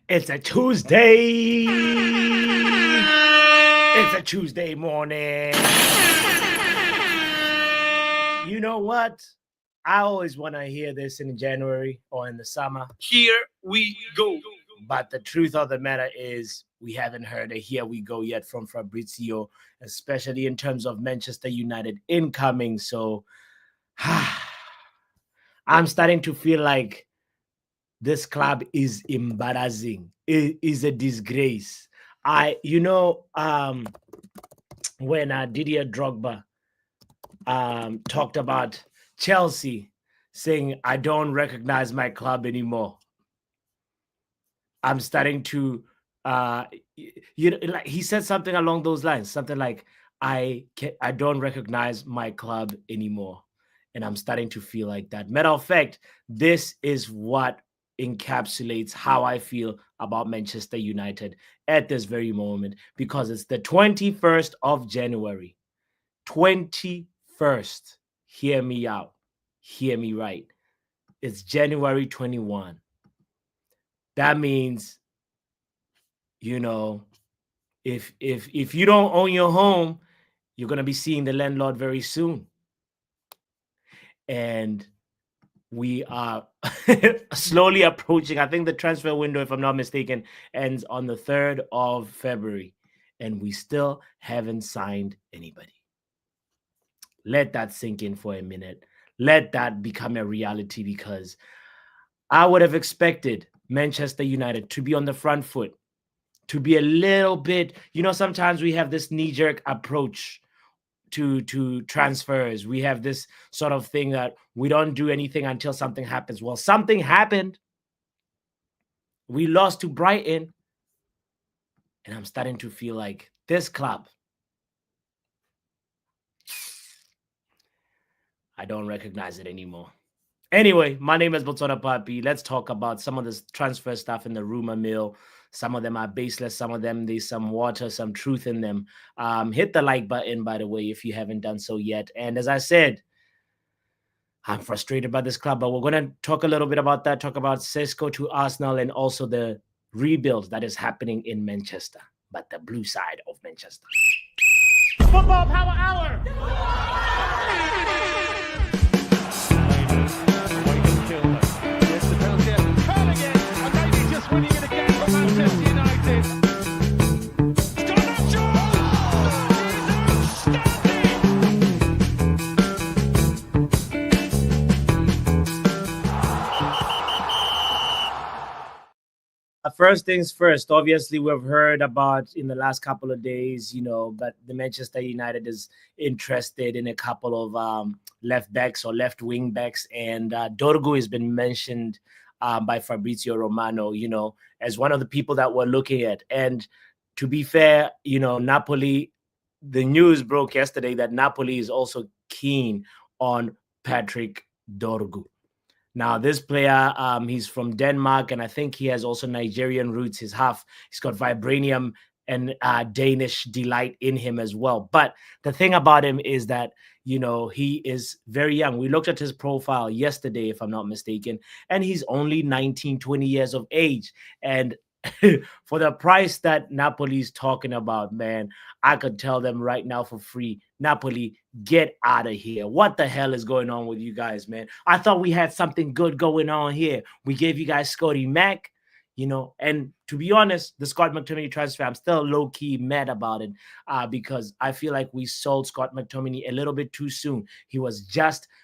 It's a Tuesday. It's a Tuesday morning. You know what? I always want to hear this in January or in the summer. Here we go. But the truth of the matter is, we haven't heard a here we go yet from Fabrizio, especially in terms of Manchester United incoming. So I'm starting to feel like this club is embarrassing. It is a disgrace. When Didier Drogba talked about Chelsea, saying, I don't recognize my club anymore. I'm starting to, like he said something along those lines, something like, I don't recognize my club anymore. And I'm starting to feel like that. Matter of fact, this is what encapsulates how I feel about Manchester United at this very moment, because it's the 21st of January. 21st. Hear me out. Hear me right. It's January 21. That means, if you don't own your home, you're going to be seeing the landlord very soon. And we are slowly approaching, I think the transfer window, if I'm not mistaken, ends on the 3rd of February. And we still haven't signed anybody. Let that sink in for a minute. Let that become a reality, because I would have expected Manchester United to be on the front foot, to be a little bit, sometimes we have this knee-jerk approach to transfers. We have this sort of thing that we don't do anything until something happens. Well, something happened. We lost to Brighton. And I'm starting to feel like this club, I don't recognize it anymore. Anyway, my name is Botswana Papi. Let's talk about some of this transfer stuff in the rumor mill. Some of them are baseless. Some of them, there's some water, some truth in them. Hit the like button, by the way, if you haven't done so yet. And as I said, I'm frustrated by this club, but we're going to talk a little bit about that, talk about Sesko to Arsenal, and also the rebuild that is happening in Manchester, but the blue side of Manchester. Football Power Hour! Winning it again for Manchester United. Garnacho! First things first, obviously we've heard about in the last couple of days, but the Manchester United is interested in a couple of left backs or left wing backs, and Dorgu has been mentioned by Fabrizio Romano, as one of the people that we're looking at. And to be fair, Napoli, the news broke yesterday that Napoli is also keen on Patrick Dorgu. Now, this player, he's from Denmark, and I think he has also Nigerian roots. He's got vibranium and Danish delight in him as well. But the thing about him is that, he is very young. We looked at his profile yesterday, if I'm not mistaken, and he's only 19, 20 years of age. And for the price that Napoli is talking about, man, I could tell them right now for free, Napoli, get out of here. What the hell is going on with you guys, man? I thought we had something good going on here. We gave you guys Scotty Mac, and to be honest, the Scott McTominay transfer, I'm still low-key mad about it because I feel like we sold Scott McTominay a little bit too soon.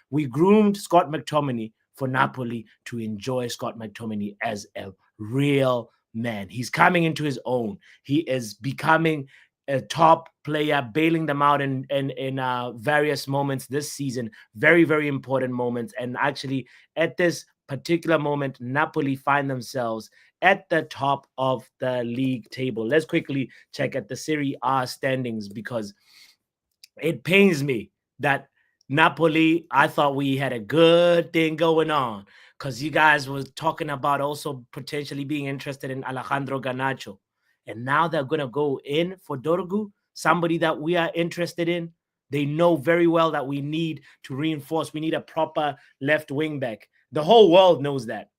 We groomed Scott McTominay for Napoli to enjoy Scott McTominay as a real man. He's coming into his own. He is becoming a top player, bailing them out in various moments this season, very, very important moments. And actually, at this particular moment, Napoli find themselves at the top of the league table. Let's quickly check at the Serie A standings, because it pains me that Napoli, I thought we had a good thing going on, because you guys were talking about also potentially being interested in Alejandro Garnacho. And now they're going to go in for Dorgu, somebody that we are interested in. They know very well that we need to reinforce. We need a proper left wing back. The whole world knows that,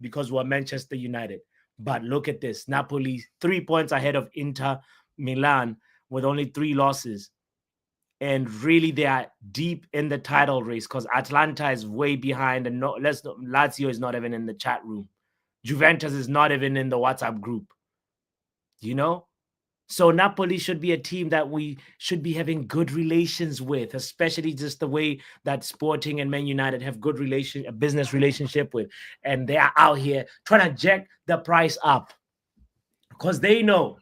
because we're Manchester United. But look at this. Napoli 3 points ahead of Inter Milan with only 3 losses. And really, they are deep in the title race because Atlanta is way behind, and Lazio is not even in the chat room. Juventus is not even in the WhatsApp group. You know, so Napoli should be a team that we should be having good relations with, especially just the way that Sporting and Man United have a business relationship with, and they are out here trying to jack the price up because they know.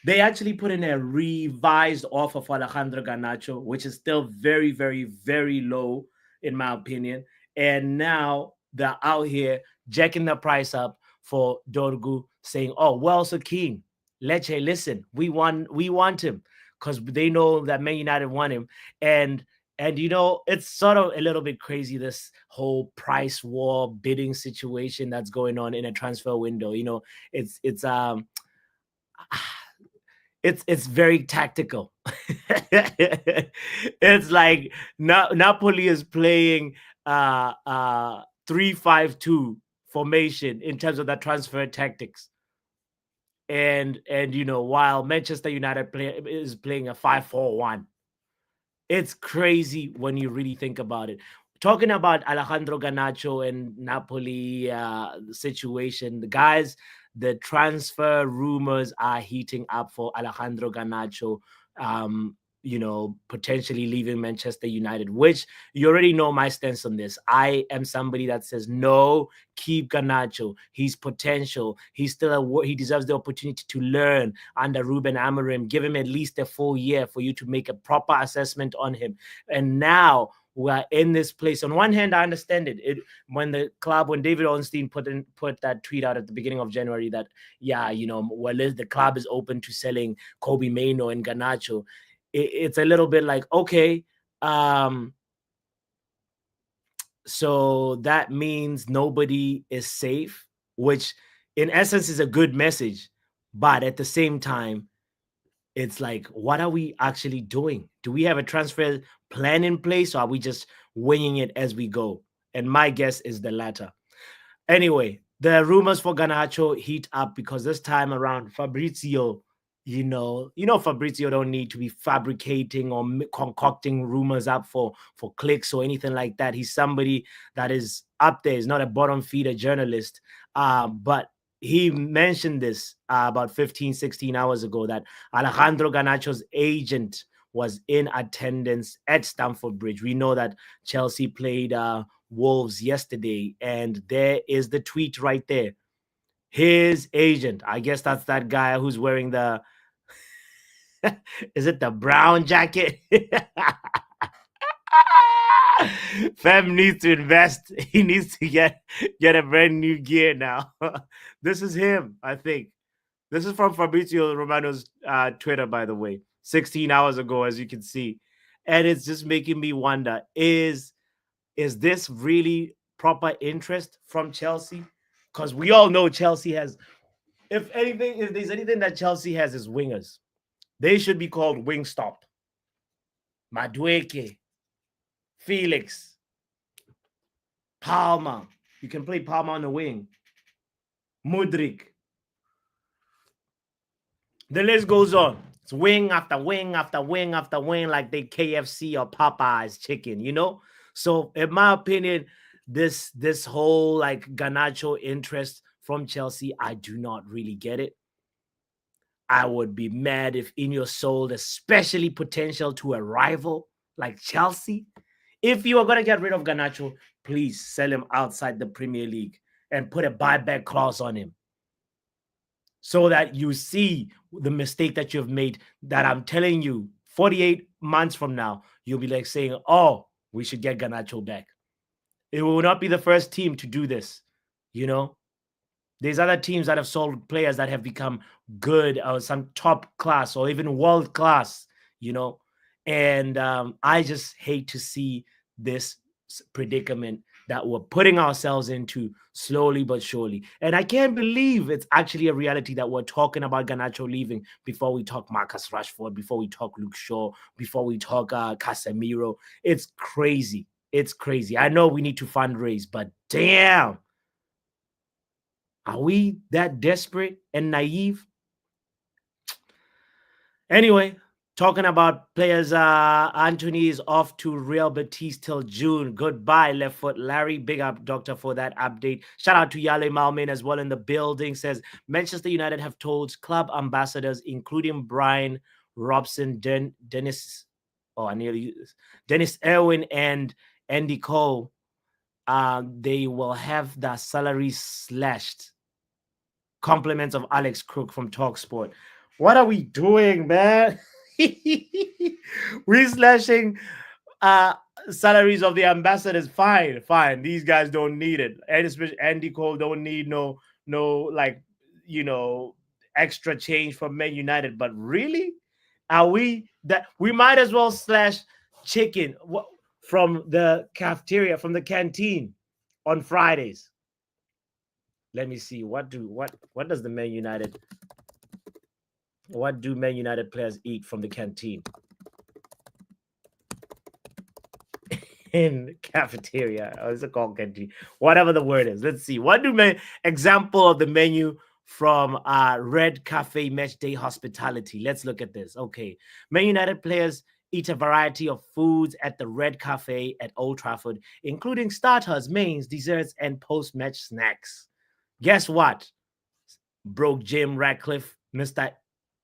They actually put in a revised offer for Alejandro Garnacho, which is still very, very, very low, in my opinion. And now they're out here jacking the price up for Dorgu, saying, "Oh, well, so King, Leche, listen, we want him," because they know that Man United want him, and it's sort of a little bit crazy, this whole price war bidding situation that's going on in a transfer window. It's it's very tactical. It's like Napoli is playing 3-5-2 formation in terms of the transfer tactics. And while Manchester United is playing a 5-4-1. It's crazy when you really think about it. Talking about Alejandro Garnacho and Napoli situation, the transfer rumors are heating up for Alejandro Garnacho. Potentially leaving Manchester United, which you already know my stance on this. I am somebody that says no, keep Garnacho. He's potential. He deserves the opportunity to learn under Ruben Amorim. Give him at least a full year for you to make a proper assessment on him. And now we're in this place. On one hand, I understand it. When David Ornstein put that tweet out at the beginning of January that the club is open to selling Kobe Mainoo and Garnacho. It's a little bit like, okay, so that means nobody is safe, which in essence is a good message. But at the same time, it's like, what are we actually doing? Do we have a transfer plan in place, or are we just winging it as we go? And my guess is the latter. Anyway, the rumors for Garnacho heat up because this time around, Fabrizio, Fabrizio don't need to be fabricating or concocting rumors up for clicks or anything like that. He's somebody that is up there. He's not a bottom feeder journalist. But he mentioned this about 15, 16 hours ago that Alejandro Garnacho's agent was in attendance at Stamford Bridge. We know that Chelsea played Wolves yesterday, and there is the tweet right there. His agent, I guess that's that guy who's wearing the is it the brown jacket? Fem needs to invest. He needs to get a brand new gear now. This is him, I think. This is from Fabrizio Romano's Twitter, by the way, 16 hours ago, as you can see. And it's just making me wonder, is this really proper interest from Chelsea? Because we all know Chelsea has, if there's anything that Chelsea has, is wingers. They should be called Wingstop. Madueke, Felix, Palmer. You can play Palmer on the wing. Mudrik. The list goes on. It's wing after wing after wing after wing, like they KFC or Popeyes chicken, So, in my opinion, this whole like Garnacho interest from Chelsea, I do not really get it. I would be mad if Ineos sold, especially potential to a rival like Chelsea. If you are going to get rid of Garnacho, please sell him outside the Premier League and put a buyback clause on him so that you see the mistake that you've made, that I'm telling you, 48 months from now, you'll be like saying, oh, we should get Garnacho back. It will not be the first team to do this, There's other teams that have sold players that have become good or some top class or even world class, And I just hate to see this predicament that we're putting ourselves into slowly but surely. And I can't believe it's actually a reality that we're talking about Garnacho leaving before we talk Marcus Rashford, before we talk Luke Shaw, before we talk Casemiro. It's crazy. It's crazy. I know we need to fundraise, but damn. Are we that desperate and naive? Anyway, talking about players, Anthony is off to Real Betis till June. Goodbye, left foot Larry. Big up, doctor, for that update. Shout out to Yale Malmin as well in the building. Says Manchester United have told club ambassadors, including Brian Robson, Dennis, oh, I nearly used this, Dennis Irwin, and Andy Cole, they will have their salaries slashed. Compliments of Alex Crook from Talksport. What are we doing, man? We're slashing uh salaries of the ambassadors. Fine, fine. These guys don't need it. And especially Andy Cole don't need no like you know extra change from Man United. But really, are we that we might as well slash chicken from the cafeteria, from the canteen on Fridays? Let me see. What does the Man United, what do Man United players eat from the canteen? In cafeteria, or is it called canteen? Whatever the word is. Let's see. What do example of the menu from Red Cafe Match Day Hospitality? Let's look at this. Okay, Man United players eat a variety of foods at the Red Cafe at Old Trafford, including starters, mains, desserts, and post-match snacks. Guess what? Broke Jim Radcliffe, Mr.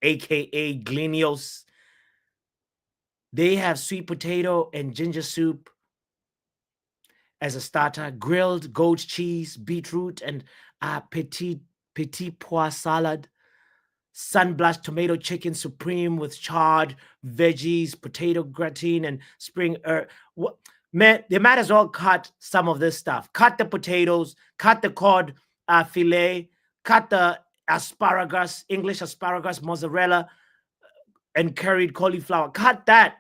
AKA Glinios. They have sweet potato and ginger soup as a starter, grilled goat cheese, beetroot, and petit pois salad, sunblashed tomato chicken supreme with charred veggies, potato gratin, and spring herb. Man, they might as well cut some of this stuff. Cut the potatoes, cut the cod fillet, cut the asparagus, English asparagus, mozzarella, and curried cauliflower. Cut that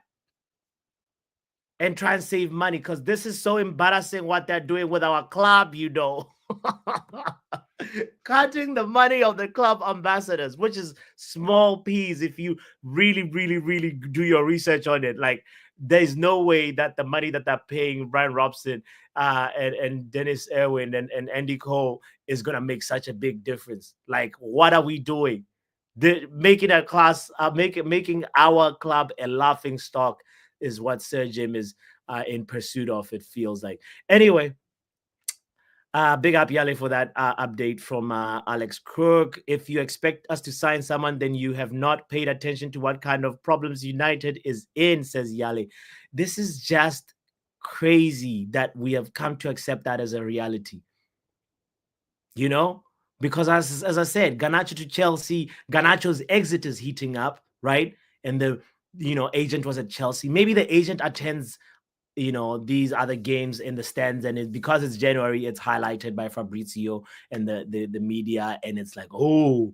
and try and save money, because this is so embarrassing what they're doing with our club, Cutting the money of the club ambassadors, which is small peas if you really, really, really do your research on it. Like, there's no way that the money that they're paying Brian Robson and Dennis Irwin and Andy Cole is going to make such a big difference. Like, what are we doing? Making a class, making our club a laughing stock is what Sir Jim is in pursuit of, it feels like. Anyway, big up Yale for that update from Alex Crook. If you expect us to sign someone, then you have not paid attention to what kind of problems United is in, says Yale. This is just crazy that we have come to accept that as a reality. Because as I said, Garnacho to Chelsea, Garnacho's exit is heating up, right? And the agent was at Chelsea. Maybe the agent attends these other games in the stands, and because it's January, it's highlighted by Fabrizio and the media, and it's like, oh,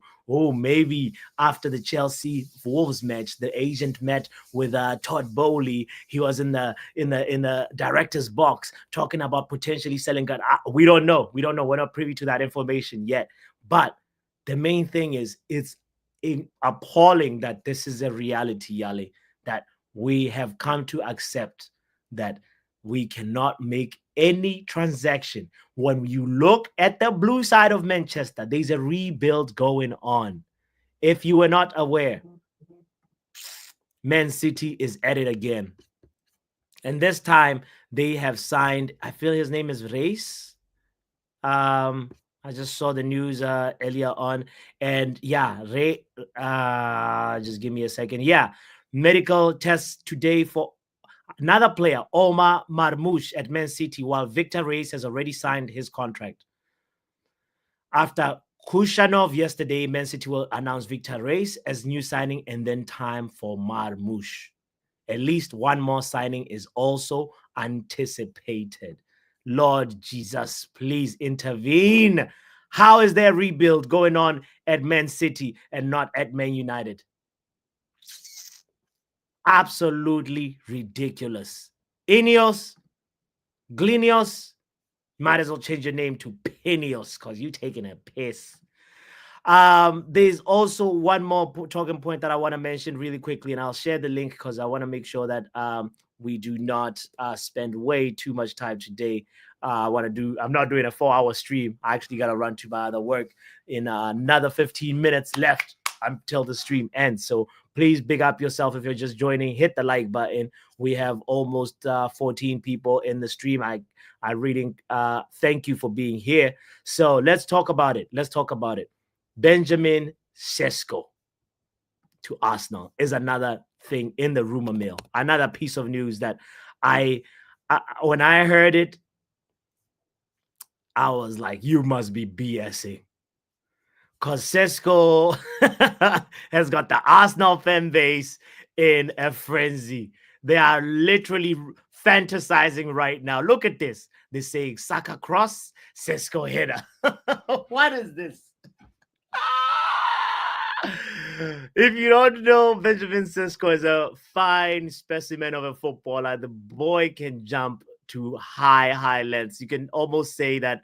maybe after the Chelsea Wolves match, the agent met with Todd Bowley. He was in the director's box talking about potentially selling gun. We don't know. We're not privy to that information yet. But the main thing is, it's appalling that this is a reality, Yale, that we have come to accept that we cannot make any transaction. When you look at the blue side of Manchester, there's a rebuild going on. If you were not aware, Man City is at it again. And this time they have signed, I feel his name is Reis. I just saw the news earlier on. And yeah, just give me a second. Yeah, medical tests today for another player, Omar Marmoush at Man City, while Victor Reis has already signed his contract. After Kushanov yesterday, Man City will announce Victor Reis as new signing, and then time for Marmoush. At least one more signing is also anticipated. Lord Jesus, please intervene. How is there rebuild going on at Man City and not at Man United? Absolutely ridiculous. Ineos, Glinios, might as well change your name to Pinios, because you're taking a piss. There's also one more talking point that I want to mention really quickly, and I'll share the link because I want to make sure that we do not spend way too much time today. I'm not doing a 4 hour stream. I actually got to run to my other work in another 15 minutes left until the stream ends. So please big up yourself if you're just joining. Hit the like button. We have almost 14 people in the stream. I really thank you for being here. So let's talk about it. Benjamin Sesko to Arsenal is another thing in the rumor mill. Another piece of news that I when I heard it, I was like, you must be BSing. Because Sesko has got the Arsenal fan base in a frenzy. They are literally fantasizing right now. Look at this. They're saying Saka cross, Sesko header. What is this? If you don't know, Benjamin Sesko is a fine specimen of a footballer. The boy can jump to high lengths. You can almost say that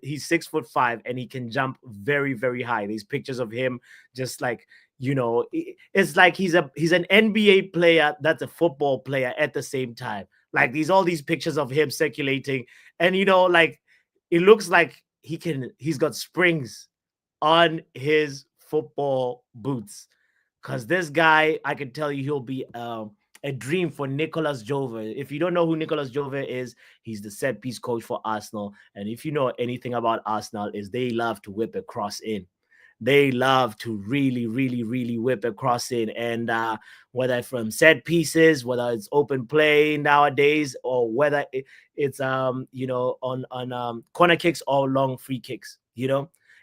he's 6'5" and he can jump very, very high. These pictures of him just like, it's like he's an NBA player that's a football player at the same time. Like all these pictures of him circulating, and like it looks like he's got springs on his football boots, because this guy, I can tell you, he'll be a dream for Nicolas Jove. If you don't know who Nicolas Jove is, he's the set piece coach for Arsenal. And if you know anything about Arsenal, is they love to whip a cross in. They love to really, really, really whip a cross in. And whether from set pieces, whether it's open play nowadays, or whether it's on corner kicks or long free kicks,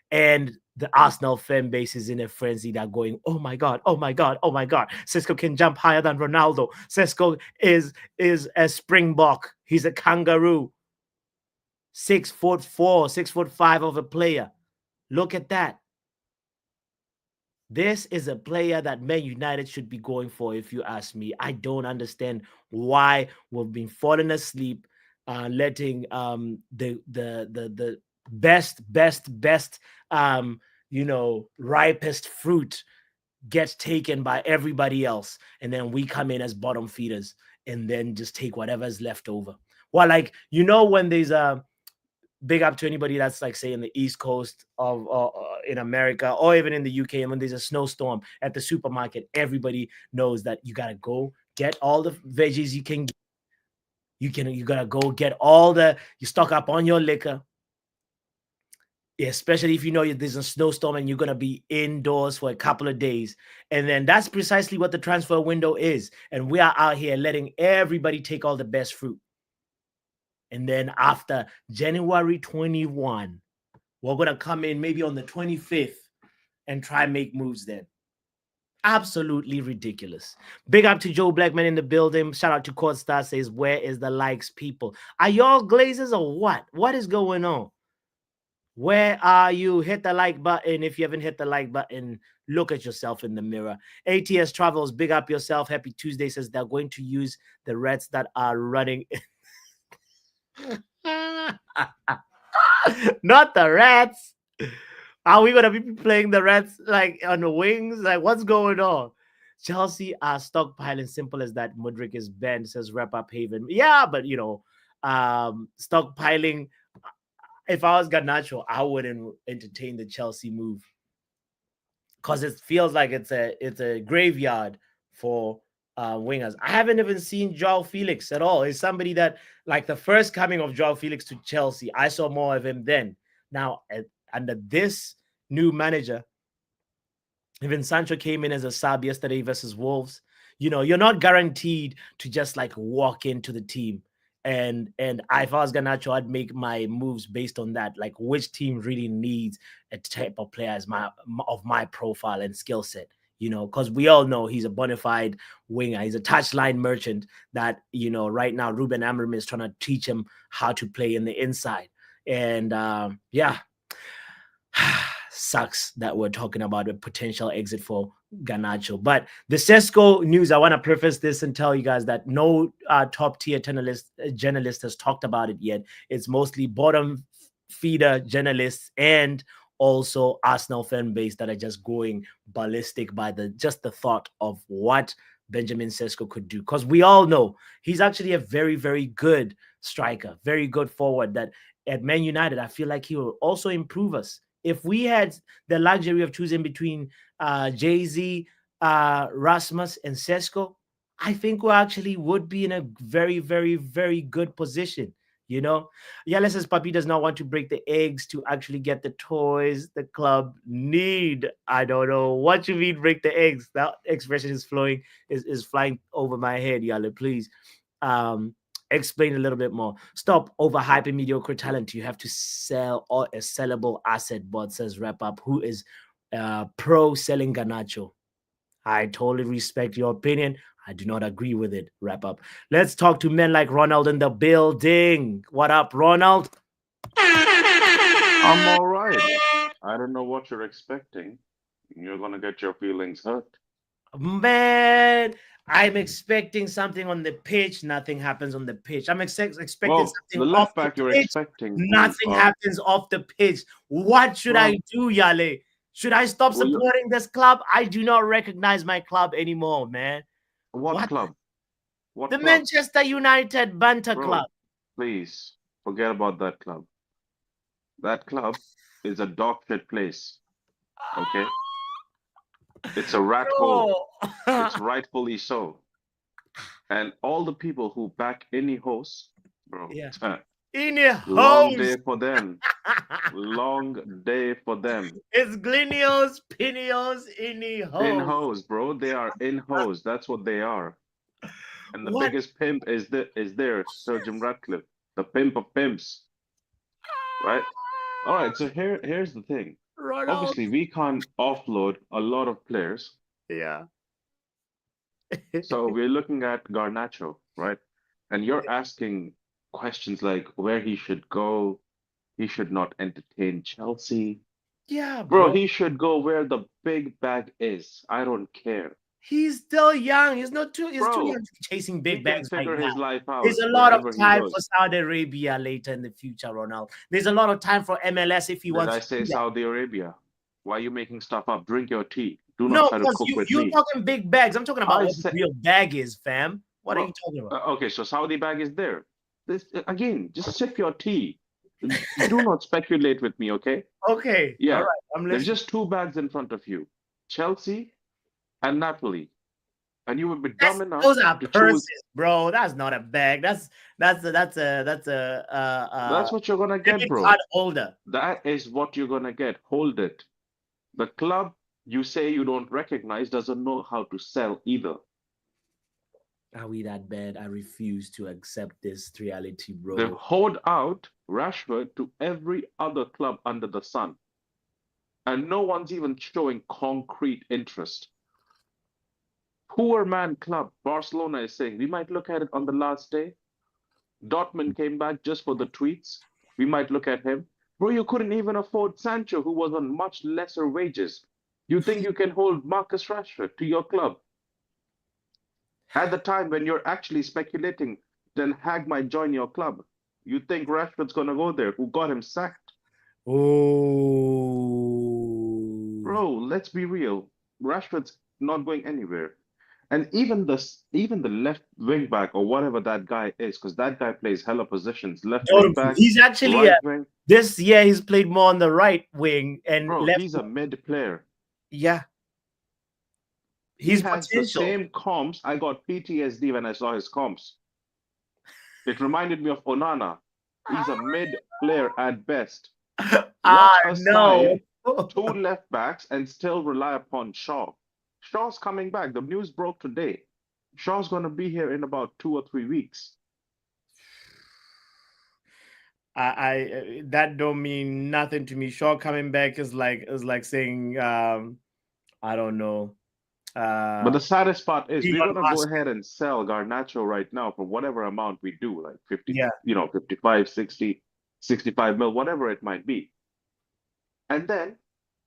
and the Arsenal fan base is in a frenzy. They're going, oh my God, oh my God, oh my God. Sesko can jump higher than Ronaldo. Sesko is a springbok. He's a kangaroo. 6'4", 6'5" of a player. Look at that. This is a player that Man United should be going for, if you ask me. I don't understand why we've been falling asleep, letting the best ripest fruit gets taken by everybody else, and then we come in as bottom feeders and then just take whatever's left over. Well, like, when there's a big up to anybody that's like, say, in the East Coast of in America, or even in the UK, and when there's a snowstorm at the supermarket, everybody knows that you gotta go get all the veggies you can get. You gotta go get you stock up on your liquor, especially if there's a snowstorm and you're going to be indoors for a couple of days. And then that's precisely what the transfer window is. And we are out here letting everybody take all the best fruit. And then after January 21, we're going to come in maybe on the 25th and try and make moves then. Absolutely ridiculous. Big up to Joe Blackman in the building. Shout out to Court Star, says, where is the likes, people? Are y'all glazers or what? What is going on? Where are you? Hit the like button. If you haven't hit the like button, look at yourself in the mirror. ATS Travels, big up yourself. Happy Tuesday, says they're going to use the Reds that are running. Not the Reds. Are we going to be playing the Reds like on the wings? Like, what's going on? Chelsea are stockpiling. Simple as that. Mudryk is banned, says Wrap Up Haven. Yeah, but stockpiling. If I was Garnacho, I wouldn't entertain the Chelsea move, because it feels like it's a graveyard for wingers. I haven't even seen Joao Felix at all. It's somebody that, like, the first coming of Joao Felix to Chelsea, I saw more of him then. Now, under this new manager, even Sancho came in as a sub yesterday versus Wolves. You're not guaranteed to just like walk into the team. And if I was Garnacho, I'd make my moves based on that, like which team really needs a type of player as my profile and skill set. Because we all know he's a bona fide winger. He's a touchline merchant that, right now Ruben Amorim is trying to teach him how to play in the inside. And sucks that we're talking about a potential exit for Garnacho. But the Sesko news, I want to preface this and tell you guys that no top tier journalist has talked about it yet. It's mostly bottom feeder journalists and also Arsenal fan base that are just going ballistic by the thought of what Benjamin Sesko could do. Because we all know he's actually a very, very good striker, very good forward. That at Man United, I feel like he will also improve us. If we had the luxury of choosing between Jay Z, Rasmus, and Sesko, I think we actually would be in a very, very, very good position. You know, Yala says Papi does not want to break the eggs to actually get the toys the club need. I don't know what you mean break the eggs. That expression is flowing is flying over my head, Yala. Please explain a little bit more. Stop overhyping mediocre talent. You have to sell or a sellable asset, bot says wrap up, who is pro selling Garnacho. I totally respect your opinion. I do not agree with it. Wrap up. Let's talk to men like Ronald in the building. What up, Ronald? I'm all right. I don't know what you're expecting. You're gonna get your feelings hurt. Man, I'm expecting something on the pitch. Nothing happens on the pitch. I'm expecting Well, the something off left the back you're pitch. expecting to Nothing happens off the pitch. What should I well, do, Yale? Should I stop well, you supporting this club? I do not recognize my club anymore, man. what What? club? The What club? Manchester United Banter Club. Bro, please forget about that club. That club is a dog shit place. Okay? It's a rat hole. Bro. It's rightfully so. And all the people who back any host, bro, Yeah. In a long hose. day for them. Long day for them. It's Glinios, Pinios, in a In hose. hose, bro. They are in hose. That's what they are. And the What? biggest pimp is there, Sir Jim Ratcliffe, the pimp of pimps, right? All right, so here's the thing. Ronald. Obviously, we can't offload a lot of players, Yeah. so we're looking at Garnacho, right? And you're asking questions like where he should go. He should not entertain Chelsea. Yeah, Bro, bro. he should go where the big bag is. I don't care. He's still young. He's too young Bro, to be chasing he big can bags right figure now. his life There's out a lot of wherever he time for goes. Saudi Arabia later in the future, Ronald. There's a lot of time for MLS if he Did wants I to do say that. Saudi Arabia? Why are you making stuff up? Drink your tea. Do not No, try to because cook with you're me. talking big bags. I'm talking about I what the said, real bag is, fam. What are you bro, talking about? okay, so Saudi bag is there. This again, just sip your tea. Do not speculate with me, okay? Okay. All Yeah, right. I'm there's listening. just two bags in front of you, Chelsea and Napoli, and you would be dumb enough Those are to purses, choose. bro. That's not a bag. That's a That's what you're gonna get, debit card bro. holder. That is what you're gonna get. Hold it. The club you say you don't recognize doesn't know how to sell either. Are we that bad? I refuse to accept this reality, They've bro. hoed out Rashford to every other club under the sun, and no one's even showing concrete interest. Poor man club, Barcelona is saying, we might look at it on the last day. Dortmund came back just for the tweets. We might look at him. Bro, you couldn't even afford Sancho, who was on much lesser wages. You think you can hold Marcus Rashford to your club? At the time when you're actually speculating, then Hag might join your club. You think Rashford's gonna go there, who got him sacked? Oh, Bro, let's be real. Rashford's not going anywhere. And even the left wing back or whatever that guy is, because that guy plays hella positions. Left wing totally. back, He's actually right wing. this year he's played more on the right wing and Bro, left. he's a mid player. Yeah, He he's has the potential. same comps. I got PTSD when I saw his comps. It reminded me of Onana. He's a mid player at best. Ah, Watch us no. sign two left backs and still rely upon Shaw. Shaw's coming back. The news broke today. Shaw's going to be here in about 2 or 3 weeks. I that don't mean nothing to me. Shaw coming back is like saying I don't know. But Uh the saddest part is we're Elon going to go Musk. ahead and sell Garnacho right now for whatever amount we do, like 50, Yeah, 55, 60, 65 mil, whatever it might be. And then,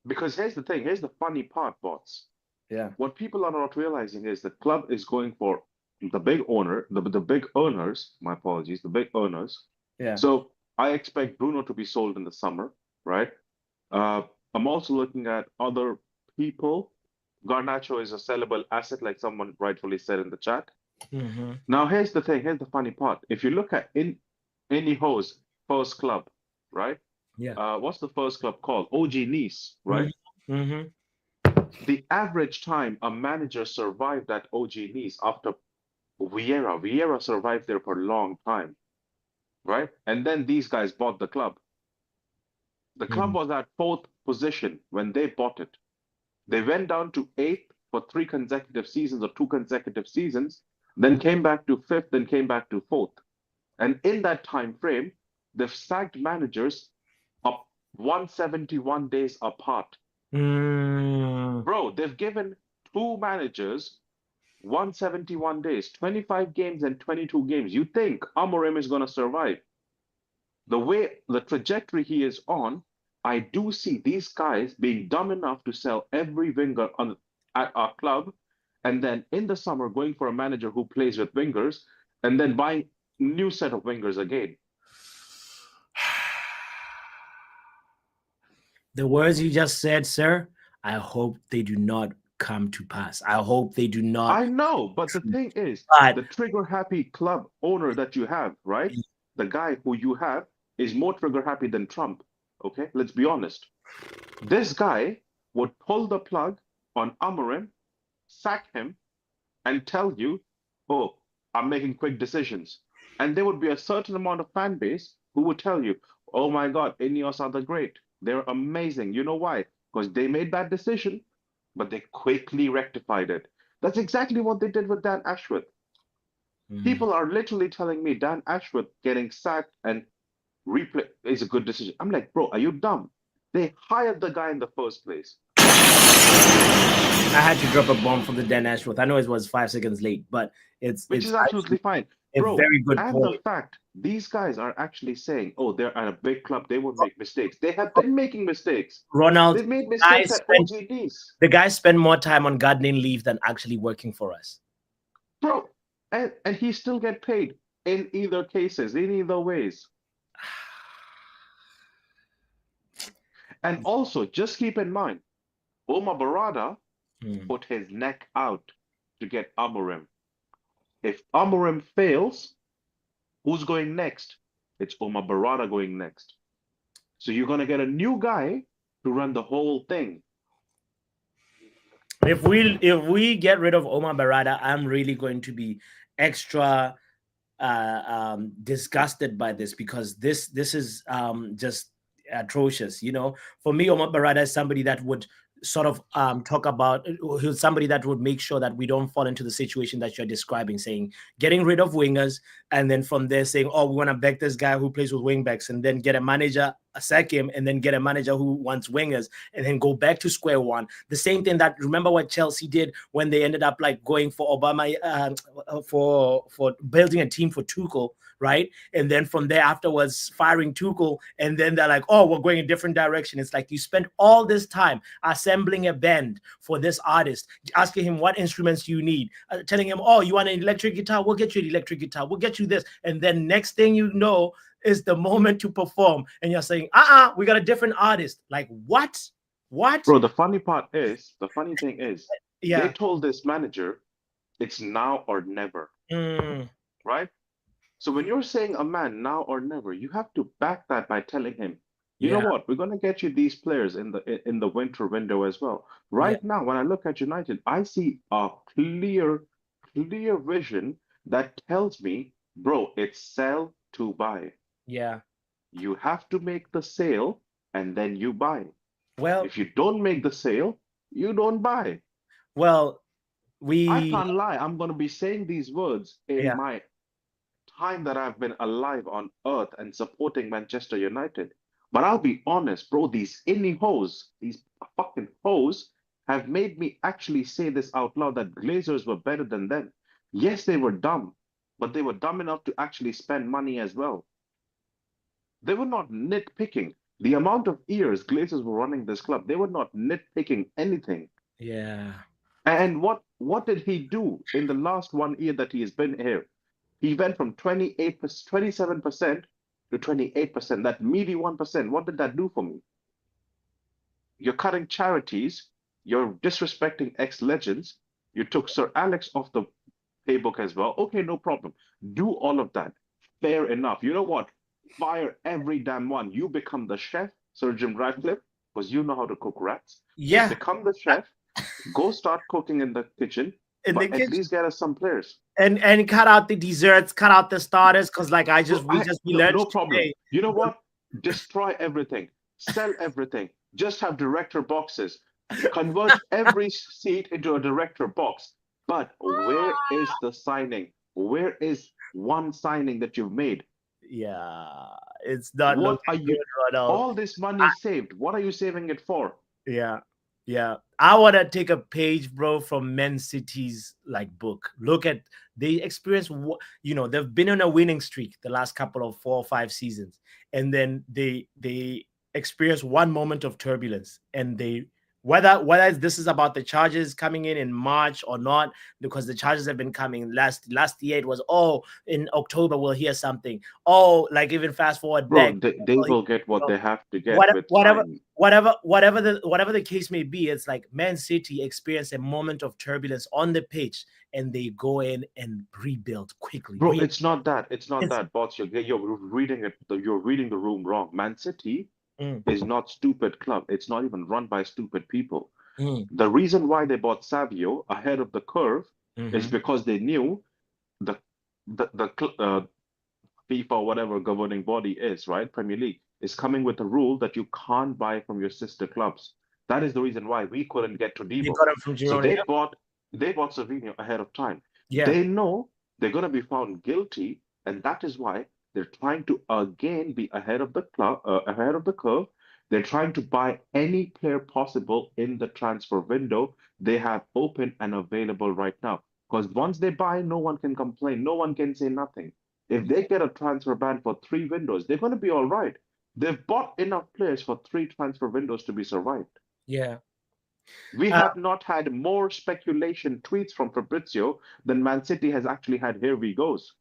because here's the thing, here's the funny part, bots. yeah, What people are not realizing is the club is going for the big owner, the big earners, my apologies, the big earners. yeah. So I expect Bruno to be sold in the summer, right? Uh, I'm also looking at other people Garnacho is a sellable asset, like someone rightfully said in the chat. Mm-hmm. Now, here's the thing. Here's the funny part. If you look at any host first club, right? Yeah. What's the first club called? OG Nice, right? Mm-hmm. Mm-hmm. The average time a manager survived at OG Nice after Vieira survived there for a long time, right? And then these guys bought the club. The club Mm-hmm. was at fourth position when they bought it. They went down to eighth for three consecutive seasons or two consecutive seasons, then came back to fifth, then came back to fourth. And in that time frame, they've sacked managers up 171 days apart. Mm. Bro, they've given two managers 171 days, 25 games and 22 games. You think Amorim is going to survive? The way the trajectory he is on, I do see these guys being dumb enough to sell every winger at our club, and then in the summer going for a manager who plays with wingers, and then buying new set of wingers again. The words you just said, sir, I hope they do not come to pass. I hope they do not. I know, but the thing is, But the trigger happy club owner that you have, right? The guy who you have is more trigger happy than Trump. Okay, let's be honest. This guy would pull the plug on Amorim, sack him, and tell you, oh, I'm making quick decisions. And there would be a certain amount of fan base who would tell you, oh my God, Ineos are the great. They're amazing. You know why? Because they made that decision, but they quickly rectified it. That's exactly what they did with Dan Ashworth. mm, People are literally telling me Dan Ashworth getting sacked and replay is a good decision. I'm like, bro, are you dumb? They hired the guy in the first place. I had to drop a bomb from the Dan Ashworth. I know it was 5 seconds late, but Which it's is absolutely actually fine. a Bro, very good and the point. fact these guys are actually saying, oh, they're at a big club, they would make mistakes. They have been making mistakes. Ronald, They've made guys mistakes at spend OGDs. the guys spend more time on gardening leave than actually working for us. Bro, and he still get paid in either cases, in either ways. And also, just keep in mind, Omar Barada Mm. put his neck out to get Amorim. If Amorim fails, who's going next? It's Omar Barada going next. So you're going to get a new guy to run the whole thing. If we get rid of Omar Barada, I'm really going to be extra disgusted by this, because this is just atrocious. For me, Omar Barada is somebody that would sort of talk about, who's somebody that would make sure that we don't fall into the situation that you're describing, saying getting rid of wingers, and then from there saying, oh, we want to back this guy who plays with wingbacks, and then get a manager, sack him, and then get a manager who wants wingers, and then go back to square one. The same thing that, remember what Chelsea did when they ended up like going for Obama, for building a team for Tuchel, right? And then from there afterwards firing Tuchel, and then they're like, oh, we're going a different direction. It's like you spent all this time assembling a band for this artist, asking him what instruments you need, telling him, oh, you want an electric guitar? We'll get you an electric guitar. We'll get you this. And then next thing you know is the moment to perform, and you're saying, we got a different artist. Like, what? Bro, the funny thing is, they Yeah. told this manager it's now or never, Mm, right? So when you're saying a man now or never, you have to back that by telling him, you know yeah. what, we're gonna get you these players in the winter window as well. Yeah. Right now, when I look at United, I see a clear vision that tells me, bro, it's sell to buy. Yeah. You have to make the sale and then you buy. Well, If you don't make the sale, you don't buy. well, I we, can't lie. I'm going to be saying these words in yeah. my time that I've been alive on earth and supporting Manchester United. But I'll be honest, bro, these inni hoes, these fucking hoes, have made me actually say this out loud that Glazers were better than them. Yes, they were dumb, but they were dumb enough to actually spend money as well. They were not nitpicking. The amount of years Glazers were running this club, they were not nitpicking anything. Yeah. And what did he do in the last 1 year that he has been here? He went from 27% to 28%. That meaty 1%. What did that do for me? You're cutting charities You're disrespecting ex-legends. You took Sir Alex off the playbook as well. Okay, no problem. Do all of that. Fair enough. You know what? Fire every damn one. You become the chef, Sir Jim Radcliffe, because you know how to cook rats. Yeah, Become the chef. Go start cooking in the kitchen, in the but at kitchen. least get us some players. And cut out the desserts, cut out the starters, because like Bro, we no, learned no problem. today. You know the- what? Destroy everything. Sell everything. Just have director boxes. Convert every seat into a director box. But where is the signing? Where is one signing that you've made? yeah, it's not What looking are you, good, Ronald. all this money saved, what are you saving it for? Yeah, yeah. I want to take a page, bro, from Man City's like book. Look at they experience what they've been on a winning streak the last couple of 4 or 5 seasons, and then they experience one moment of turbulence, and they whether this is about the charges coming in March or not, because the charges have been coming last year. It was, oh, in October we'll hear something. Oh, like even fast forward back, Bro, they will get what they have to get whatever with whatever time. whatever the case may be. It's like Man City experienced a moment of turbulence on the pitch, and they go in and rebuild quickly. Bro, it's not that. It's not It's that, boss. You're reading it. You're reading the room wrong. Man City mm, is not stupid club. It's not even run by stupid people. mm, The reason why they bought Savio ahead of the curve is mhm. because they knew the the FIFA, whatever governing body is, right? Premier League is coming with a rule that you can't buy from your sister clubs. That is the reason why we couldn't get to They Debo. got him from So Girona. they bought Savinho ahead of time. Yeah, They know they're going to be found guilty, and that is why they're trying to again be ahead of the club, ahead of the curve. They're trying to buy any player possible in the transfer window they have open and available right now. Because once they buy, no one can complain, no one can say nothing. If they get a transfer ban for 3 windows, they're going to be all right. They've bought enough players for 3 transfer windows to be survived. yeah. We uh, have not had more speculation tweets from Fabrizio than Man City has actually had. Here we goes.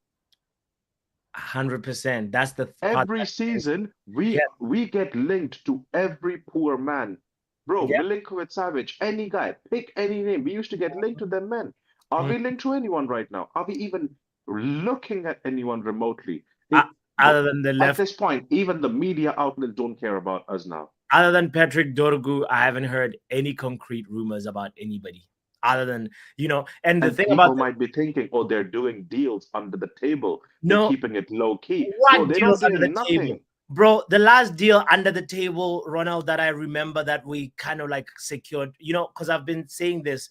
100%. That's the part Every that is, season, yeah, we get linked to every poor man. Bro, yeah. Milinkovic Savic, any guy, pick any name. We used to get linked to them men. Are Mm. we linked to anyone right now? Are we even looking at anyone remotely? Uh, It, other than the at left this point, even the media outlets don't care about us now. Other than Patrick Dorgu, I haven't heard any concrete rumors about anybody. Other than, and the And thing about people might be thinking, oh, they're doing deals under the table. They're no, keeping it low key. Bro, what they're deals not under the doing table? nothing. Bro, the last deal under the table, Ronald, that I remember that we kind of like secured, because I've been saying this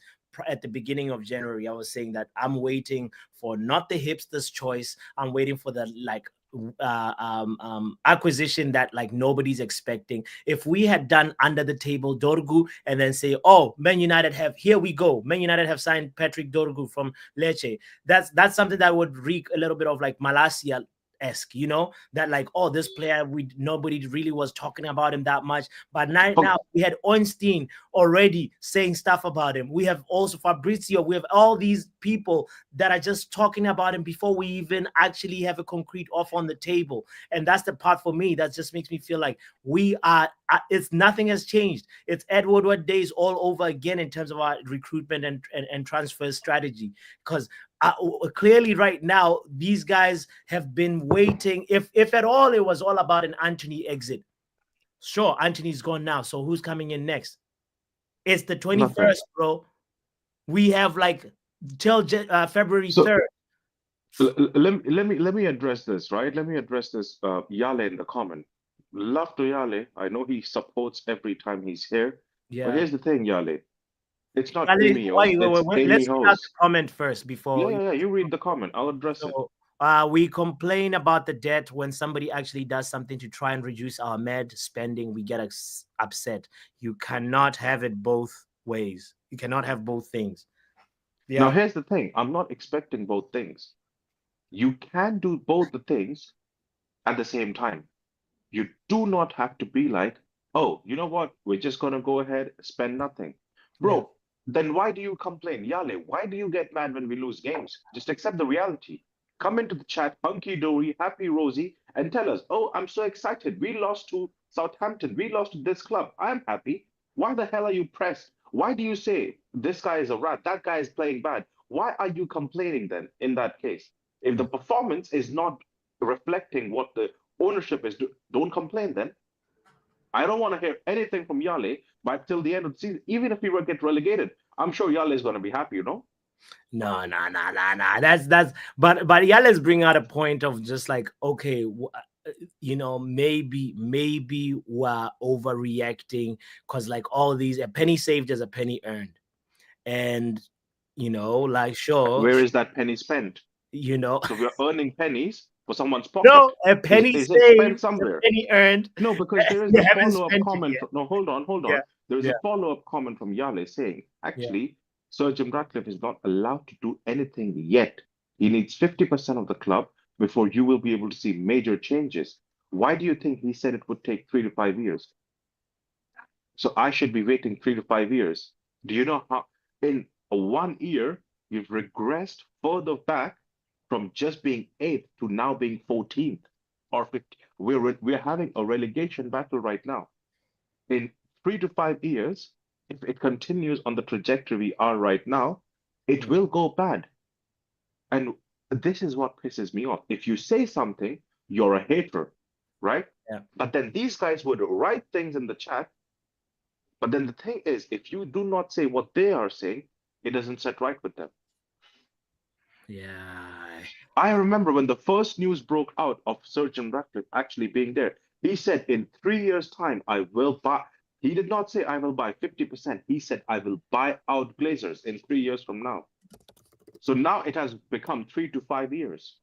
at the beginning of January. I was saying that I'm waiting for not the hipster's choice. I'm waiting for the like acquisition that like nobody's expecting. If we had done under the table Dorgu and then say, oh, Man United have here we go. Man United have signed Patrick Dorgu from Lecce. That's something that would reek a little bit of like Malasia esque, that like, oh, this player, we nobody really was talking about him that much, but now Okay, we had Ornstein already saying stuff about him. We have also Fabrizio. We have all these people that are just talking about him before we even actually have a concrete offer on the table. And that's the part for me that just makes me feel like we are. It's nothing has changed. It's Ed Woodward days all over again in terms of our recruitment and transfer strategy. Because clearly right now these guys have been waiting. If at all it was all about an Anthony exit, sure, Anthony's gone now, so who's coming in next? It's the nothing. 21st, bro. We have like till February So 3rd. let me address this, right? Let me address this. Yale in the comment. Love to Yale. I know he supports every time he's here. But Yeah. here's the thing, Yale. It's not Ali, Ineos, it's let's read out the Amy-Hos. comment first before. Yeah. You read the comment. I'll address it. So, we complain about the debt when somebody actually does something to try and reduce our med spending. We get upset. You cannot have it both ways. You cannot have both things. Now, Yeah. here's the thing. I'm not expecting both things. You can do both the things at the same time. You do not have to be like, oh, you know what? We're just gonna go ahead, spend nothing. Yeah. Bro, then why do you complain? Yale, why do you get mad when we lose games? Just accept the reality. Come into the chat, hunky dory, happy rosy, and tell us, oh, I'm so excited. We lost to Southampton. We lost to this club. I'm happy. Why the hell are you pressed? Why do you say this guy is a rat, that guy is playing bad? Why are you complaining then in that case? If the performance is not reflecting what the ownership is, don't complain then. I don't want to hear anything from Yale but till the end of the season. Even if we were get relegated, I'm sure Yale is going to be happy, you know? No, no, no, no, no. But yeah, let's bring out a point of just like, okay, maybe we're overreacting because like all these, a penny saved is a penny earned, and like sure, Where is that penny spent? you know, So we are earning pennies for someone's pocket. no, a penny Is it spent saved is a somewhere? penny earned. No, because there is They a haven't follow-up spent it comment. yet. No, hold on, hold Yeah, on. There is yeah, a follow-up comment from Yale saying, yeah. actually, Sir Jim Ratcliffe is not allowed to do anything yet. He needs 50% of the club before you will be able to see major changes. Why do you think he said it would take 3 to 5 years? So I should be waiting 3 to 5 years. Do you know how in a 1 year you've regressed further back from just being eighth to now being 14th or 15th? We're having a relegation battle right now. In 3 to 5 years, if it continues on the trajectory we are right now, it will go bad. And this is what pisses me off. If you say something, you're a hater, right? Yeah. But then these guys would write things in the chat. But then the thing is, if you do not say what they are saying, it doesn't set right with them. Yeah. I remember when the first news broke out of Sir Jim Ratcliffe actually being there, he said, in 3 years' time, I will buy. He did not say, I will buy 50%. He said, I will buy out Glazers in 3 years from now. So now it has become 3 to 5 years.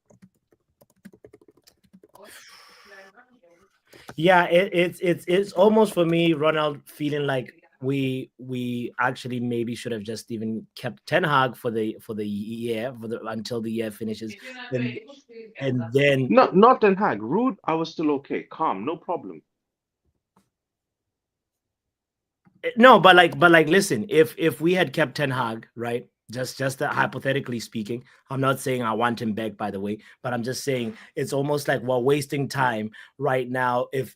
Yeah, it's almost for me, Ronald, feeling like we actually maybe should have just even kept Ten Hag for the year until the year finishes, and then No, not Ten Hag. Rude, I was still okay. Calm, no problem. no, but like, listen, if we had kept Ten Hag, right? Just hypothetically speaking, I'm not saying I want him back, by the way, but I'm just saying it's almost like we're wasting time right now if